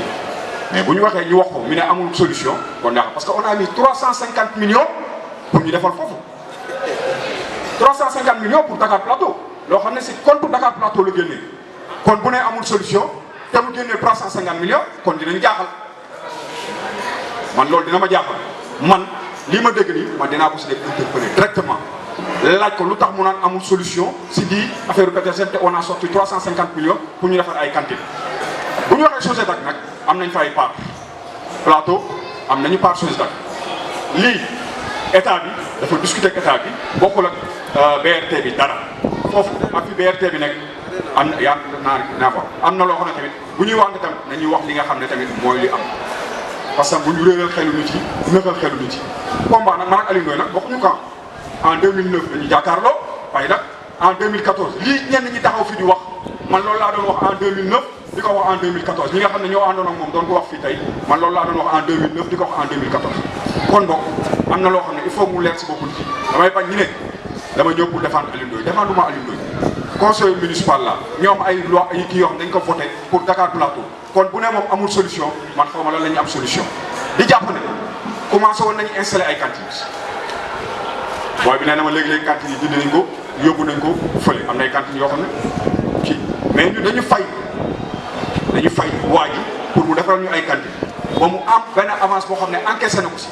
mais bu ñu waxee ñu wax ko mu ne amul solution kon neex parce que on a mis 350 millions pour ñu defal foofu 350 millions pour Dakar Plateau loo xam ne si compte Dakar Plateau la génnee kon bu ne amul solution te mu génnee 350 millions kon dinañ jaaxal man loolu dina ma jaaxal man lii ma dégg nii man dinaa ko si def interpeller directement laaj ko lu tax mu naan amul solution si di affaire Petersen te on a sorti 350 millions pour ñu defar ay cantines bu ñu waxee Sogetac nag am nañ fa ay part plateau am nañu part Sogetac lii état bi dafa discuter ak état bi bokkul ak BRT bi dara foofu ak fi BRT bi nekk am na yaa naa fa am na loo xam ne tamit bu ñuy wax ne tamit nañuy wax li nga xam ne tamit mooy li am parce que bu ñu réeral xelu nit yi nëxal xelu nit yi combat nag man ak Aliou Ndoye nag bokkuñu camp en 2009 dañu jàkkaarloo waaye nag en 2014 lii ñenn ñi taxaw fi di wax man loolu laa doon wax en 2009 di ko wax en 2014 ñi nga xam ne ñoo àndoon ak moom doon ko wax fii tey man loolu laa doon wax en 2009 di ko wax en 2014 kon donc am na loo xam ne il faut mu leer si bopp nit yi damay bañ ñu ne dama ñëw pour défendre Aliou Ndoye défendre ma Aliou Ndoye conseil municipal la ñoom ay loi yi kii yoo xam dañ ko voté pour Dakar Plateau kon bu ne moom amul solution man xaw ma lan la ñuy am solution di jàpp ne commencé woon nañu installé ay cantines booy bi nee na ma léegi-léegi cantines yi dindi nañ ko yóbbu nañ ko fële am na ay cantines yoo xam ne kii mais ñu dañu fay waa ji pour mu defaral ñu ay cantines ba mu am benn avance boo xam ne encaissé na ko si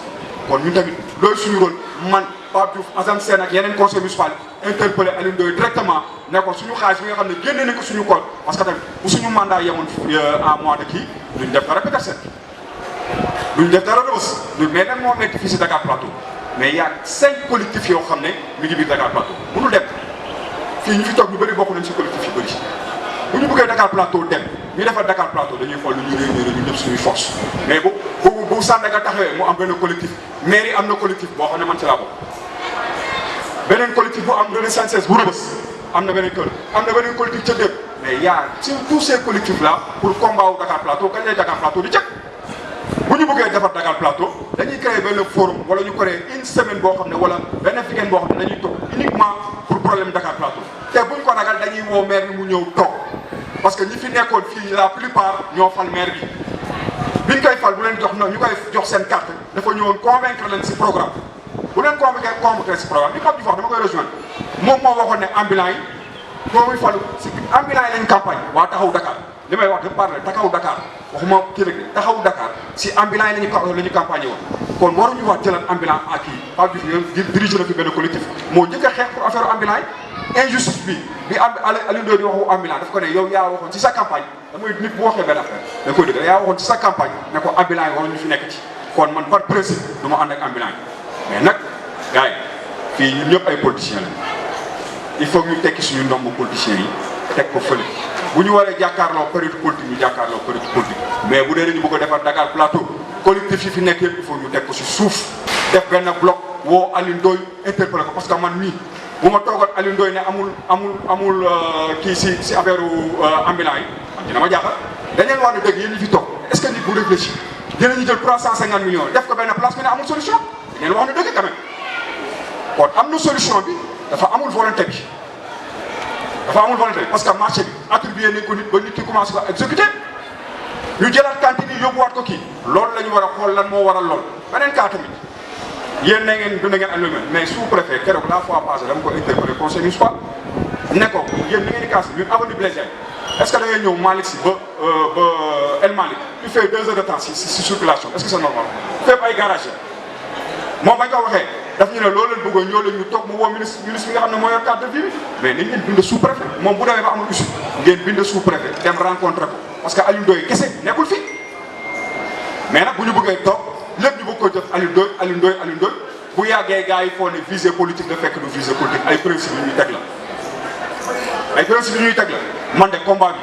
kon ñun tamit loolu suñu rôle man Pape Diouf Assane Sène ak yeneen conseil municipal interpellé Alioune Ndoye directement ne ko suñu xaalis bi nga xam ne génne nañ ko suñu compte parce que tamit bu suñu mandat yemoon en mois de kii duñ def dara Petersen duñ def dara Rebeuss mais nag moo nekk fii si Dakar Plateau mais y a 5 collectifs yoo xam ne mi ngi biir Dakar Plateau mënul dem fii ñu fi toog ñu bëri bokk nañ si collectif yu bëri bu ñu bëggee Dakar Plateau dem ñu defar Dakar Plateau dañuy xool lu ñuy réunir ñu def suñuy force mais bu Sandaga taxawee mu am benn collectif mairie am na collectif boo xam ne man ci laa bokk beneen collectif bu am Renaissance bu Rebeuss am na beneen kër am na beneen collectif ca Dëkk mais y a sur tous ces collectifs là pour combat wu Dakar Plateau kañ lay Dakar Plateau di jëkk bu ñu bëggee defar Dakar Plateau dañuy créer benn forum wala ñu créer une semaine boo xam ne wala benn weekend boo xam ne dañuy toog uniquement pour problème Dakar Plateau te buñ ko ragal dañuy woo maire bi mu ñëw toog parce que ñi fi nekkoon fii la plupart ñoo fal maire bi biñ koy fal bu leen jox ñu koy jox seen carte dafa ñëwoon convaincre leen si programme bu leen convaincre si programme bi Pape Diouf wax dama koy rejoindre moom moo waxoon ne ambulant yi boo muy falu si ambulant yi lañ campagne waa taxaw Dakar li may wax de parler taxaw Dakar waxuma kii rek taxaw Dakar si ambulant yi la ñu campagne woon kon waruñu wax jëlal ambulant ak kii Pape Diouf dirigé na fi benn collectif moo njëkk a xeex pour affaire ambulant yi injustice bi Alioune Ndoye di waxu ambulant daf ko ne yow yaa waxoon ci sa campagne damay nit bu waxee benn affaire da koy dëgg yaa waxoon ci sa campagne ne ko ambulant yi waruñu fi nekk ci kon man par principe du ma ànd ak ambulant yi mais nag gars yi fii ñun ñëpp ay politiciens lañu il faut ñu tekki suñu ndomb politiciens yi teg ko fële bu ñu waree jàkkaarloo période politique ñu jàkkaarloo période politique mais bu dee dañu bëgg a defar Dakar Plateau collectif yi fi nekk yëpp il faut ñu teg ko si suuf def benn bloc woo Alioune Ndoye interpellé ko parce que man mii bu ma toogoon Alioune Ndoye ne amul kii si affaire ambulant yi man dina ma jaaxal dañ leen wax ne dëgg yéen ñi fi toog est-ce que nit bu réfléchir dinañu jël 350 millions def ko benn place bi ne amul solution dañ leen wax ne dëgg quand même kon am na solution bi dafa amul volonté bi parce que marché bi attribué nañ ko nit ba nit ki commencé ko exécuté ñu jëlaat cantine yi yóbbuwaat ko kii loolu la ñu war a xool lan moo waral lool beneen cas tamit yéen na ngeen dund ngeen allumé mais sous-préfet keroog la fois passée dama ko interpellé conseil municipal ne ko yéen ni ngeen di kaas ñun avenue Blaise Diagne est-ce que da ngay ñëw Malick si ba El Malick il fait 2 heures de temps si circulation est-ce que c'est normal fépp ay garage moom bañ ko waxee daf ñu ne loolu leen bëggoon ñoo leen ñu toog mu woo ministre bi nga xam ne moo yor cadre de vie mais nañ ngeen bind sous-préfet moom bu demee ba amul issue ngeen bind sous-préfet dem rencontré ko parce que Alioune Ndoye kese nekkul fi mais nag bu ñu bëggee toog lépp ñu bëgg ko def Alioune Ndoye bu yàggee gars yi foo ne visée politique da fekk du visée politique ay principes yu ñuy teg la man de combat bi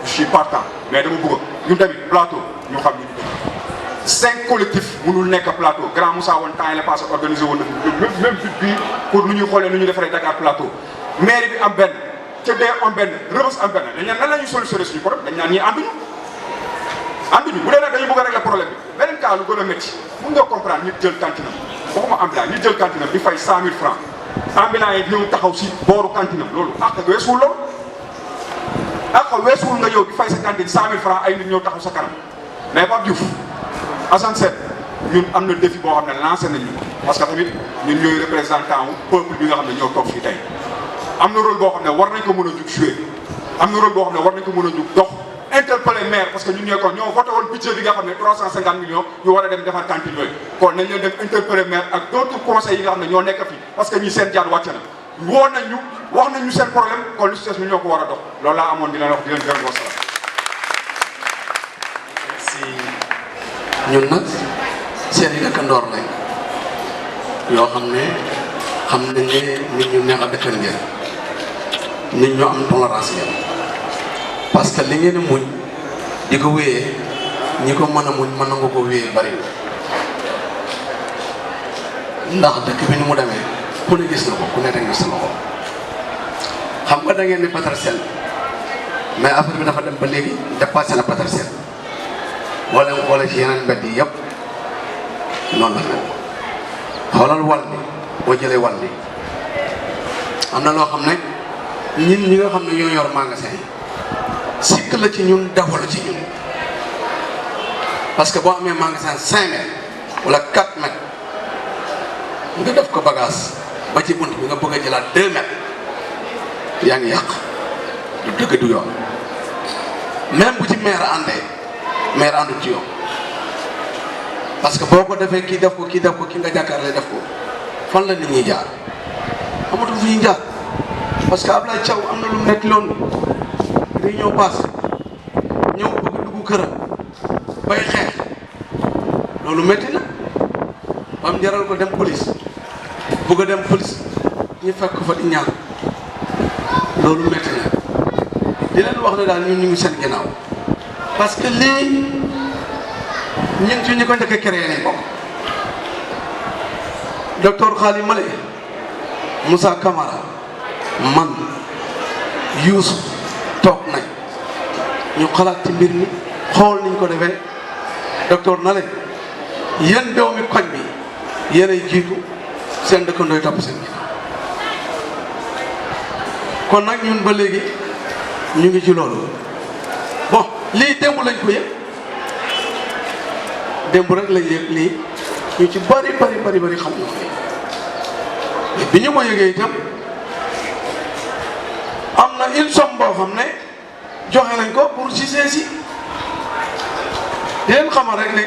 je suis partant mais dama bëgg ñun tamit plateau ñu xam ñu dëgg 5 collectifs mënul nekk plateau grand Moussa woon temps yi la passé organisé woon na même but bii pour nu ñuy xoolee nu ñu defaree Dakar Plateau mairie bi am benn ca dee am benn Rebeuss am benn dañ naan nan la ñuy solutionné suñu problème dañ naan ñii ànduñu bu dee nag dañu bëgg a régler problème bi beneen cas lu gën a métti mun nga comprendre nit jël cantine waxuma ambulant nit jël cantine di fay 100 000 francs ambulant yi ñëw taxaw si booru cantine loolu ak weesuwul loolu ak weesuwul nga yow di fay sa cantine 100 000 francs ay nit ñëw taxaw sa kanam mais Pape Diouf Assane Sène ñun am na défi boo xam ne lancé nañu parce que tamit ñun ñooy représentant wu peuple bi nga xam ne ñoo toog fii tey am na rôle boo xam ne war nañ ko mën a jug jouer am na rôle boo xam ne war nañ ko mën a jug dox interpeller maire parce que ñun ñoo voté woon budget bi nga xam ne 350 millions yu war a dem defar cantine yooyu kon nañ leen dem interpeller maire ak d'autres conseils yi nga xam ne ñoo nekk fii parce que ñi seen jaar wàcc na woo nañ ñu wax nañ ñu seen problème kon lu si des ñu ñoo ko war a dox loolu laa amoon di leen wax di leen gërëm wasalaam. ñun nag seen i dëkkandoor lañ yoo xam ne nit ñu neex a dëkkal ngeen nit ñu am tolérance ngeen parce que li ngeen muñ di ko wéyee ñi ko mën a muñ mën na nga ko wéyee bari ndax dëkk bi ni mu demee ku ne gis na ko ku ne teg na sa loxo xam nga da ngeen di Petersen mais affaire bi dafa dem ba léegi dépassé na Petersen wala ci yeneen mbedd yi yëpp noonu la mel xoolal wal bi boo jëlee wal bi am na loo xam ne ñun ñi nga xam ne ñoo yor magasin yi sikk la ci ñun dafa la ci ñun parce que boo amee magasin 5 mètres wala 4 mètres nga def ko bagage ba ci bunt bi nga bëgg a jëlaat 2 mètres yaa ngi yàq du dëgg du yoon même bu ci maire àndu ci yoon parce que boo ko defee kii def ko kii nga jàkkaarloo def ko fan la nit ñi jaar amatul fu ñuy jaar parce que Ablaye Thiaw am na lu nekk loon réunion passe ñëw bëgg dugg këram bay xeex loolu métti na bam jaral ko dem police bëgg a dem police ñu fekk fa di ñaan loolu métti na di leen wax ne daal ñun ñu ngi seen ginnaaw parce que lii ñun ci ñi ko njëkk a créé nañ bokk docteur Khali Male Moussa Camara man Youssou toog nañ ñu xalaat ci mbir mi xool niñ ko defee docteur na leen yéen doomi koñ bi yéenay jiitu seen dëkkandooy topp seen ginnaaw kon nag ñun ba léegi ñu ngi ci loolu bon lii démb lañ ko yëg démb rek lañ yëg lii ñu ci bari xam na bi ñu ko yëgee itam am na une somme boo xam ne joxe nañ ko pour gisee si di leen xamal rek ne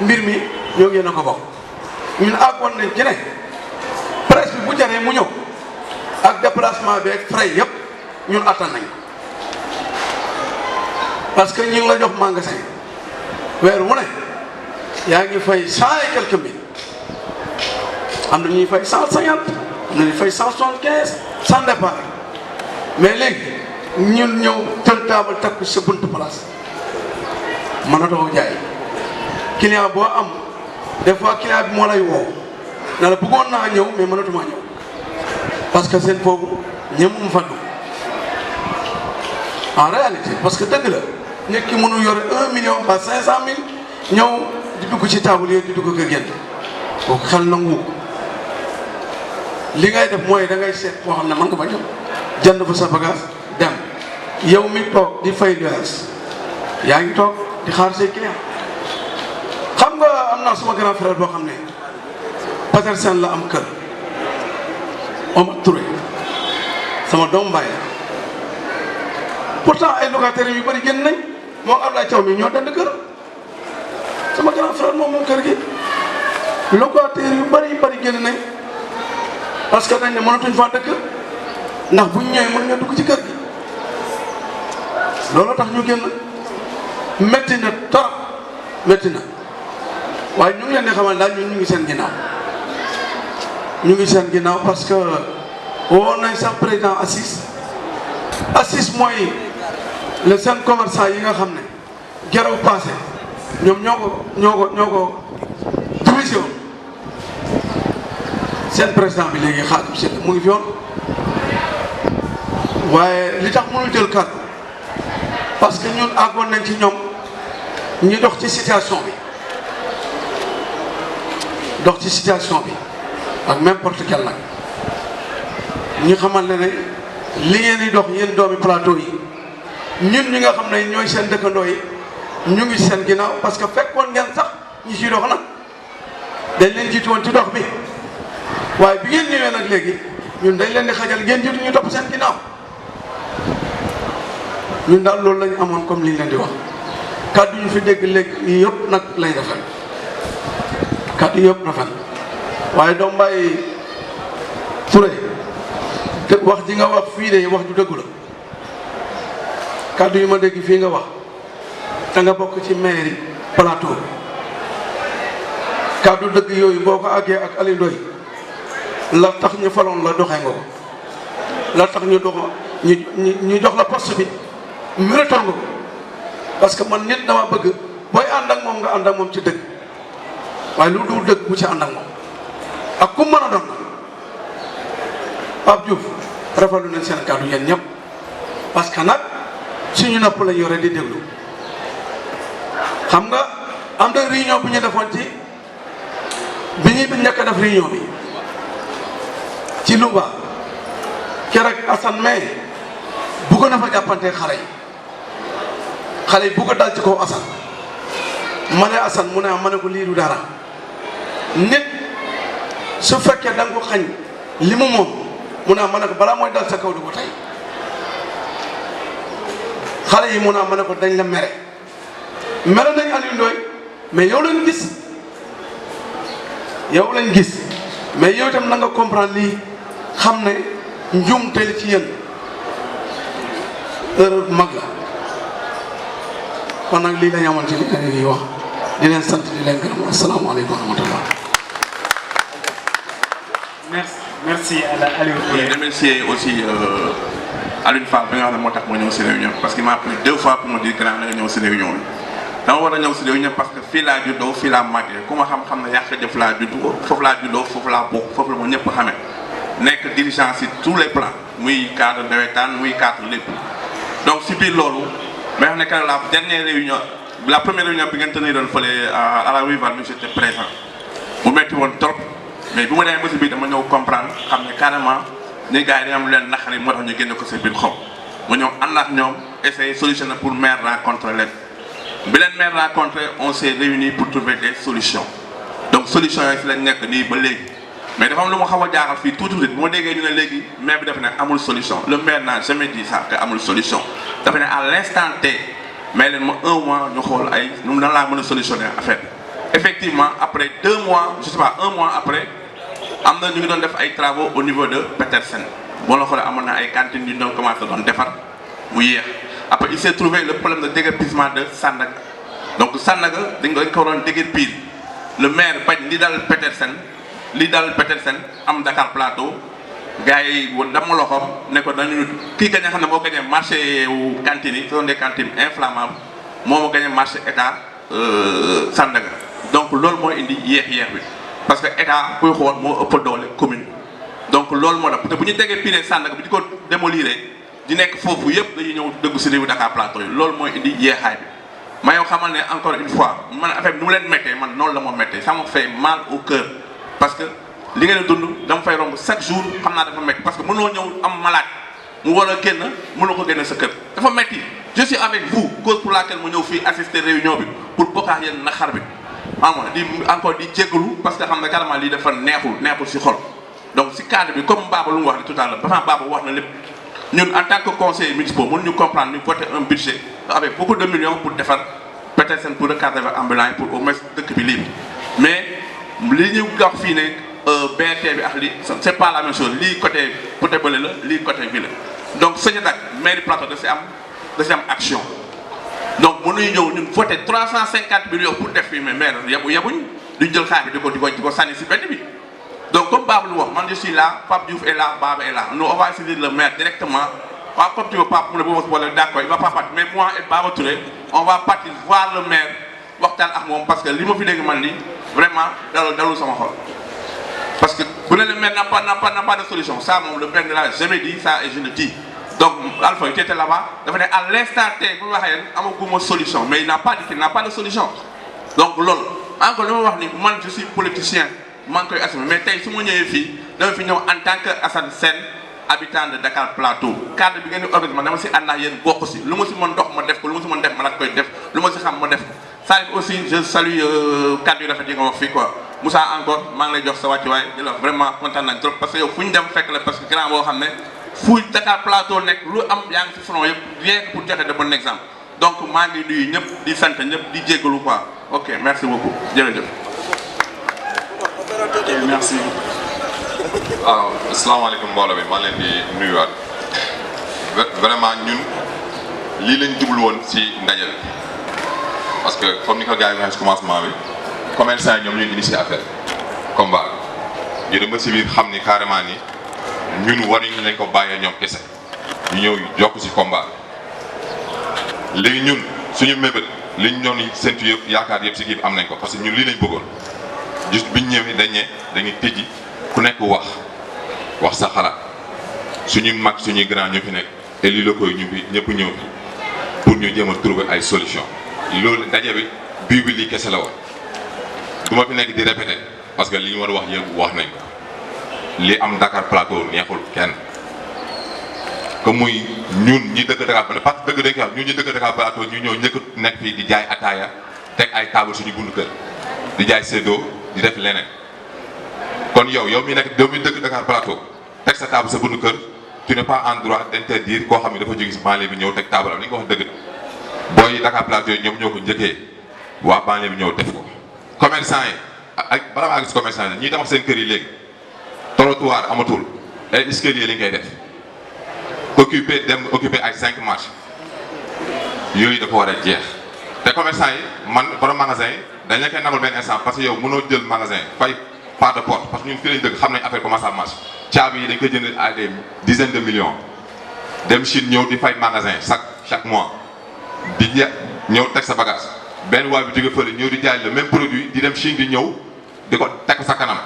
mbir mi ñoo ngi na ko bokk ñun àggoon nañ ci ne presse bi bu jaree mu ñëw ak déplacement bi ak frais yëpp ñun attan nañ parce que ñu ngi la jox magasin weer wu ne yaa ngi fay 100 et quelques mille am na ñuy fay 150 am na ñuy fay 175 sans départ mais léegi ñun ñëw tël taabal takku sa buntu place mënatoo jaay client boo am des fois client bi moo lay woo na la bëggoon naa ñëw mais mënatuma ñëw parce que seen foofu ñemum fa dugg en réalité parce que dëgg la nit ki mënu yore 1 million ba 500 000 ñëw di dugg ci table yooyu di dugg ko génn kooku xel nangu li ngay def mooy da ngay seet boo xam ne mën nga ba ñëw jënd fa sa bagage dem yow mi toog di fay luyaas yaa ngi toog di xaar say client xam nga am naa suma grand frère boo xam ne Petersen la am kër Omar Touré sama doom mbaay la pourtant ay locataires yu bëri génn nañ moo Ablaye Thiaw mi ñoo dend kër sama grand frère moom kër gi locataires yu bëri génn nañ parce que dañ ne mënatuñ faa dëkk ndax buñ ñëwee mën nga dugg ci kër gi loolu tax ñu génn métti na torop métti na waaye ñu ngi leen di xamal daal ñun ñu ngi seen ginnaaw ñu ngi seen ginnaaw parce que woo nañ sax président Assis mooy le seen commerçant yi nga xam ne geraw passé ñoom ñoo ko divisé woon seen président bi léegi Xaadim Sylla mu ngi fi woon waaye li tax mënul jël kàddu parce que ñun àggoon nañ ci ñoom ñu dox ci situation bi ak n'importe quel nag ñu xamal ne li ngeen di dox yéen doomi plateau yi ñun ñi nga xam ne ñooy seen dëkkandoo yi ñu ngi seen ginnaaw parce que fekkoon ngeen sax ñi ciy dox nag dañ leen jiitu woon ci dox bi waaye bi ngeen ñëwee nag léegi ñun dañ leen di xajal ngeen jiitu ñu topp seen ginnaaw ñun daal loolu lañu amoon comme liñ leen di wax kàddu ñu fi dégg léegi yëpp nag lay rafet kàddu yëpp rafet waaye doom Mbaye Touré te wax ji nga wax fii de wax ju dëggu la kàddu yi ma dégg fii nga wax te nga bokk ci mairie plateau kàddu dëgg yooyu boo ko àggee ak Aliou Ndoye la tax ñu faloon la doxee nga ko la tax ñu jox la poste bi méritoon nga ko parce que man nit dama bëgg booy ànd ak moom nga ànd ak moom ci dëgg waaye lu dul dëgg bu ci ànd ak moom ak ku mën a doon nag Pape Diouf rafetlu nañ seen kàddu yéen ñëpp parce que nag suñu nopp lañ yore di déglu xam nga am na réunion bu ñu defoon ci bi ñuy njëkk a def réunion bi ci Louga keroog Assane May bugg na fa jàppante xale yi bugg a dal ci kaw Assane ma ne Assane mu ne ma ne ko lii du dara nit su fekkee da nga ko xañ li mu moom mu ne ma ne ko balaa mooy dal sa kaw du ko tey xale yi mu ne ma ne ko dañ la mere nañ Aliou Ndoye mais yow lañ gis mais yow itam na nga comprendre lii xam ne njuumte li ci yéen erreur mag la kon nag lii la ñu amoon ci li nga di wax di leen sant di leen gërëm asalaamaaleykum wa rahmatullah. merci à Aliou. Je remercie aussi Alioune Fall bi nga xam ne moo tax ma ñëw si réunion parce qu'il m'a appelé 2 fois pour me dire que naa nga ñëw si réunion bi. dama war a ñëw si réunion parce que fii laa juddoo fii laa màggee ku ma xam-xam ne yàq jëf laa juddoo foofu laa juddoo foofu laa bokk foofu la ma ñëpp xamee nekk dirigeant si tous les plans muy cadre nawetaan muy cadre lépp. donc si biir loolu may wax ne que la dernière réunion la première réunion bi ngeen tenir doon fële à la Rue Valmy j'étais présent mu metti woon trop mais bi ma demee ba si biir dama ñëw comprendre xam ne carrément ni gars yi dañoo am lu leen naqari moo tax ñu génne ko si biir xaw ma ñëw ànd ak ñoom essayer solutionner pour maire rencontrer leen. bi leen maire rencontré on s'est réunis pour trouver des solutions donc solutions yooyu si lañ nekk nii ba léegi mais dafa am lu ma xaw a jaaxal fii tuuti nit bu ma déggee ñu ne léegi maire bi dafa ne amul solution le maire n'a jamais dit ça que amul solution dafa ne à l'instant T mais leen ma 1 mois ñu xool ay nu nan laa mën a solutionner affaire effectivement après 2 mois je sais pas 1 mois après am na ñu ngi doon def ay travaux au niveau de Petersen boo la xoolee amoon na ay cantines yu ñu doon commencé doon defar mu yéex. Après, il s'est trouvé le problème de déguerpissement de Sandaga. Donc, Sandaga, il y a un déguerpir. Le maire, il dal Petersen, am Dakar Plateau, gars yi dama loxom ne ko dañu kii gagné xam ne moo gagné marché wu cantines yi ce sont des cantines inflammables moo gagné marché état Sandaga. Donc, loolu moo indi yéex bi parce que état kuy xool moo ëpp doole commune. Donc, loolu moo tax te bu ñu déguerpiree Sandaga bi di ko démolir di nekk foofu yëpp dañuy ñëw dëggu si réewu Dakar Plateau yi loolu mooy indi yeexaay bi ma yow xamal ne encore une fois man affaire bi nu mu leen méttee man noonu la ma méttee ça me fait mal au cœur parce que li ngeen dund dama fay romb chaque jour xam naa dafa métti parce que mënoo ñëw am malade mu war a génn mënoo ko génne sa kër dafa métti je suis avec vous cause pour laquelle mu ñëw fii assister réunion bi pour bokkaat yéen naxar bi xam nga di encore di jéggalu parce que xam ne carrément lii dafa neexul si xol donc si cadre bi comme Baba lu mu wax ni tout à l'heure dafa Baba wax na lépp ñun en tant que conseiller municipal mënuñu comprendre ñu voter un budget avec beaucoup de millions pour defar Petersen pour recadrer ambulant pour au moins dëkk bi libre mais li ñu wax fii ne BRT bi ak lii c'est pas la même chose lii côté bële la lii côté bi la donc sëñ Dak mairie Plateau da si am action donc mënuñu ñëw ñun voter 350 millions pour def fii mais maire yabuñ duñ jël xaalis bi di ko sànni si benn bi. Donc, comme Baba le moi je suis là, Pape Diouf est là, Baba est là. Nous, on va saisir le maire directement. Pas comme tu veux pas pour le moment, d'accord, il va pas partir. Mais moi et Baba Touré, on va partir voir le maire, parce que l'immobilier que je dis, vraiment, dans le sama xol. Parce que le maire n'a pas de solution. Ça, le maire ne l'a jamais dit, ça, et je le dis. Donc, Alpha, il était là-bas, à l'instant T, il y a une solution. Mais il n'a pas dit qu'il n'a pas de solution. Donc, lol. Encore, moi, je suis politicien. Mais si je suis en tant qu'Assane Sen, habitant de Dakar Plateau, cadre de l'organisation, je suis en train de aussi. Le monsieur m'a dit, ça aussi, je salue le cadre de la fête quoi. Moussa encore, je suis vraiment content trop parce que je suis parce que grand boo fouille Dakar Plateau nek lu am yang ci front yépp rien pour joxe de bon exemple. Donc ma ngi nuyu ñep di sante ñep di jégalu quoi. OK, merci beaucoup. Jërëjëf. Merci. Alors, asalaamaaleykum mbooloo bi maa leen di nuyuwaat vraiment ñun lii lañ jublu woon si ndaje bi parce que comme ni ko gars yi waxee si commencement bi commerçant yi ñoom ñoo initié affaire combat ñu dem ba si biir xam ni carrément ni ñun waruñu lañ ko bàyyee ñoom kese ñu ñëw jokk si combat bi léegi ñun suñu mébét liñ doon séntu yëpp yaakaar yëpp si kii bi am nañ ko parce que ñun lii lañ bëggoon juste biñ ñëwee dañuy tëji ku nekk wax sa xalaat suñuy mag suñuy grand ñu fi nekk et lii la koy ñu fi ñëpp ñëw fi pour ñu jéem a trouver ay solution loolu daje bi lii kese la woon du ma fi nekk di répéter parce que li ñu war a wax yëpp wax nañ ko li am Dakar Plateau neexul kenn que muy ñun ñi dëkk Dakar Plateau parce que dëgg dañ koy wax ñun ñi dëkk Dakar Plateau ñu ñëw njëkk nekk fii di jaay ataaya teg ay table suñu bundu kër di jaay séddoo di def leneen kon yow mi nekk mi dëkk Dakar Plateau teg sa table sa bundu kër tu n'es pas en droit d'interdire koo xam ne dafa jóge si banlieue bi ñëw teg table am li nga wax dëgg booy Dakar Plateau yi ñoom ñoo ko njëkkee waa banlieue bi ñëw def ko commerçant yi ak bala maa gis commerçant yi ñiy tabax seen kër yi léegi trottoir amatul ay escalier li ngay def occupé ay 5 marches yooyu dafa war a jeex te commerçant yi man borom magasin yi dañ la koy nangul benn instant parce que yow mënoo jël magasin fay part de porte parce que ñun fii lañ dëgg xam nañ affaire comment ça marche caabi yi dañ koy jënd à des dizaines de millions dem Chine ñëw di fay magasin chaque mois di ñëw teg sa bagage benn waay bi jóge fële ñëw di jaay le même produit di dem Chine di ñëw di ko teg sa kanam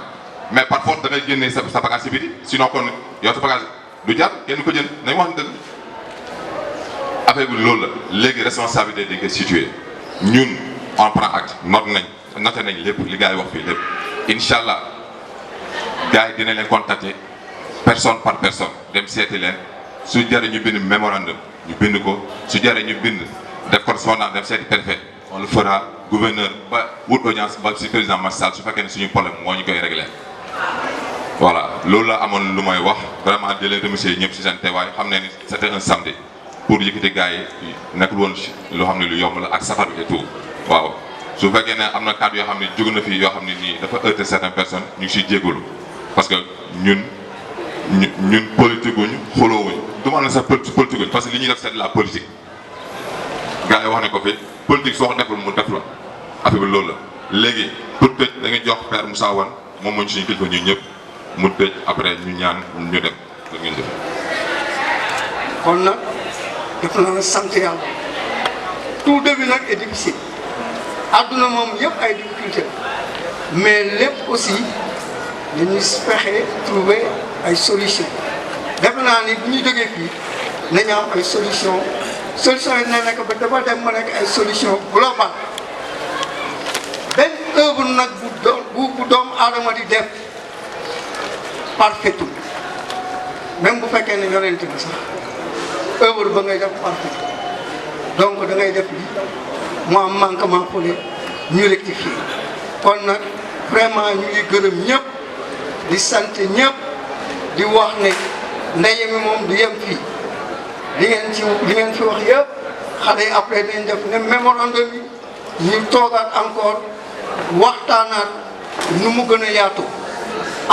mais par force da ngay génnee sa bagage si biti sinon kon yow sa bagage du jar kenn ko jënd nañ wax dëgg affaire bi loolu la léegi responsabilité dañ koy situé ñun on prend acte noté nañ lépp li gars yi wax fii lépp incha allah gars yi dina leen contacter personne par personne dem seeti leen su jaree ñu bind mémorandum ñu bind ko su jaree ñu bind def correspondance dem seeti préfet on le fera gouverneur ba wut audience ba si président Macky Sall su fekkee ne suñu problème moo ñu koy régler voilà loolu la amoon lu may wax vraiment di leen remercier ñëpp si seen teewaay xam ne ni c'était un samedi pour yëkkati gars yi nekkul woon loo xam ne lu yomb la ak safar bi et tout waaw su fekkee ne am na kàddu yoo xam ne jóge na fi yoo xam ne nii dafa heurter certaines personnes ñu ngi siy jégalu parce que ñun politique wuñ xuloo wuñ du ma ne sax politique wuñ parce que li ñuy def c'est de la politique gars yi wax ne ko fi politique soo ko deful mu def la affaire bi loolu la léegi pour tëj da nga jox Père Moussa Wane moom mooy suñu kilifa ñun ñëpp mu tëj après ñu ñaan ñu dem da ngeen def kon nag def na sant yàlla tout début nag est difficile àdduna moom yëpp ay difficulté mais lépp aussi dañuy fexe trouver ay solution def naa ni bu ñu jógee fii nañu am ay solution yi ne nekk ba dafa dem ma nekk ay solution globale benn œuvre nag bu doomu aadama di def parfaitul même bu fekkee ne yonent bi sax œuvre ba ngay def parfait donc da ngay def li mu am manquement fële ñu rectifier kon nag vraiment ñu ngi gërëm ñëpp di sant ñëpp di wax ne ndaje mi moom du yem fii li ngeen fi wax yëpp xale yi après dañ def ne mémorandum yi ñu toogaat encore waxtaanaat nu mu gën a yaatu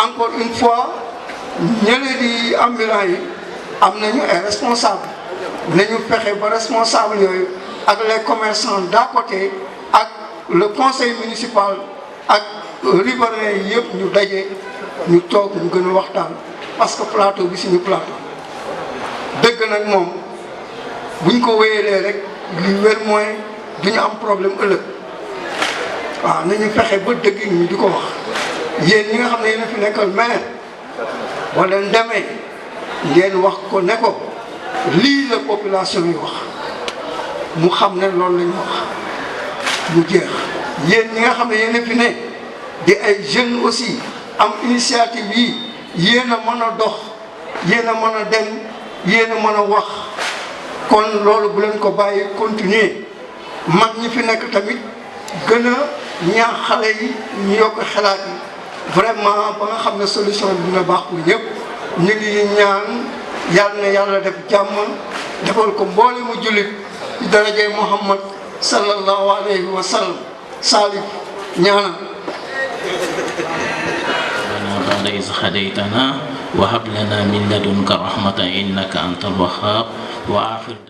encore une fois ñële di ambulant yi am nañu ay responsable nañu fexe ba responsable yooyu ak les commerçants d'à côté ak le conseil municipal ak riverains yi yëpp ñu daje ñu toog ñu gën a waxtaan parce que plateau bi suñu plateau dëgg nag moom buñ ko wéyalee rek li wér mooy duñu am problème ëllëg waaw nañu fexe ba dëgg ñu di ko wax yéen ñi nga xam ne yéen a fi nekkal maire boo leen demee ngeen wax ko ne ko lii la population yi wax mu xam ne loolu lañu wax mu jeex yéen ñi nga xam ne yéen a fi ne di ay jeunes aussi am initiative yi yéen a mën a dox yéen a mën a dem yéen a mën a wax kon loolu bu leen ko bàyyi continuer mag ñi fi nekk tamit gën a ñaax xale yi ñu yokk xalaat yi vraiment ba nga xam ne solution bi dina baax pour ñëpp ñu ngi ñaan yàlla na yàlla def jàmm defal ko mboole mu jullit ci darajay Muhammad sallallahu alayhi wa sallam Salif ñaanal بعد إذ هديتنا وهب لنا من لدنك رحمة إنك أنت الوهاب وآخر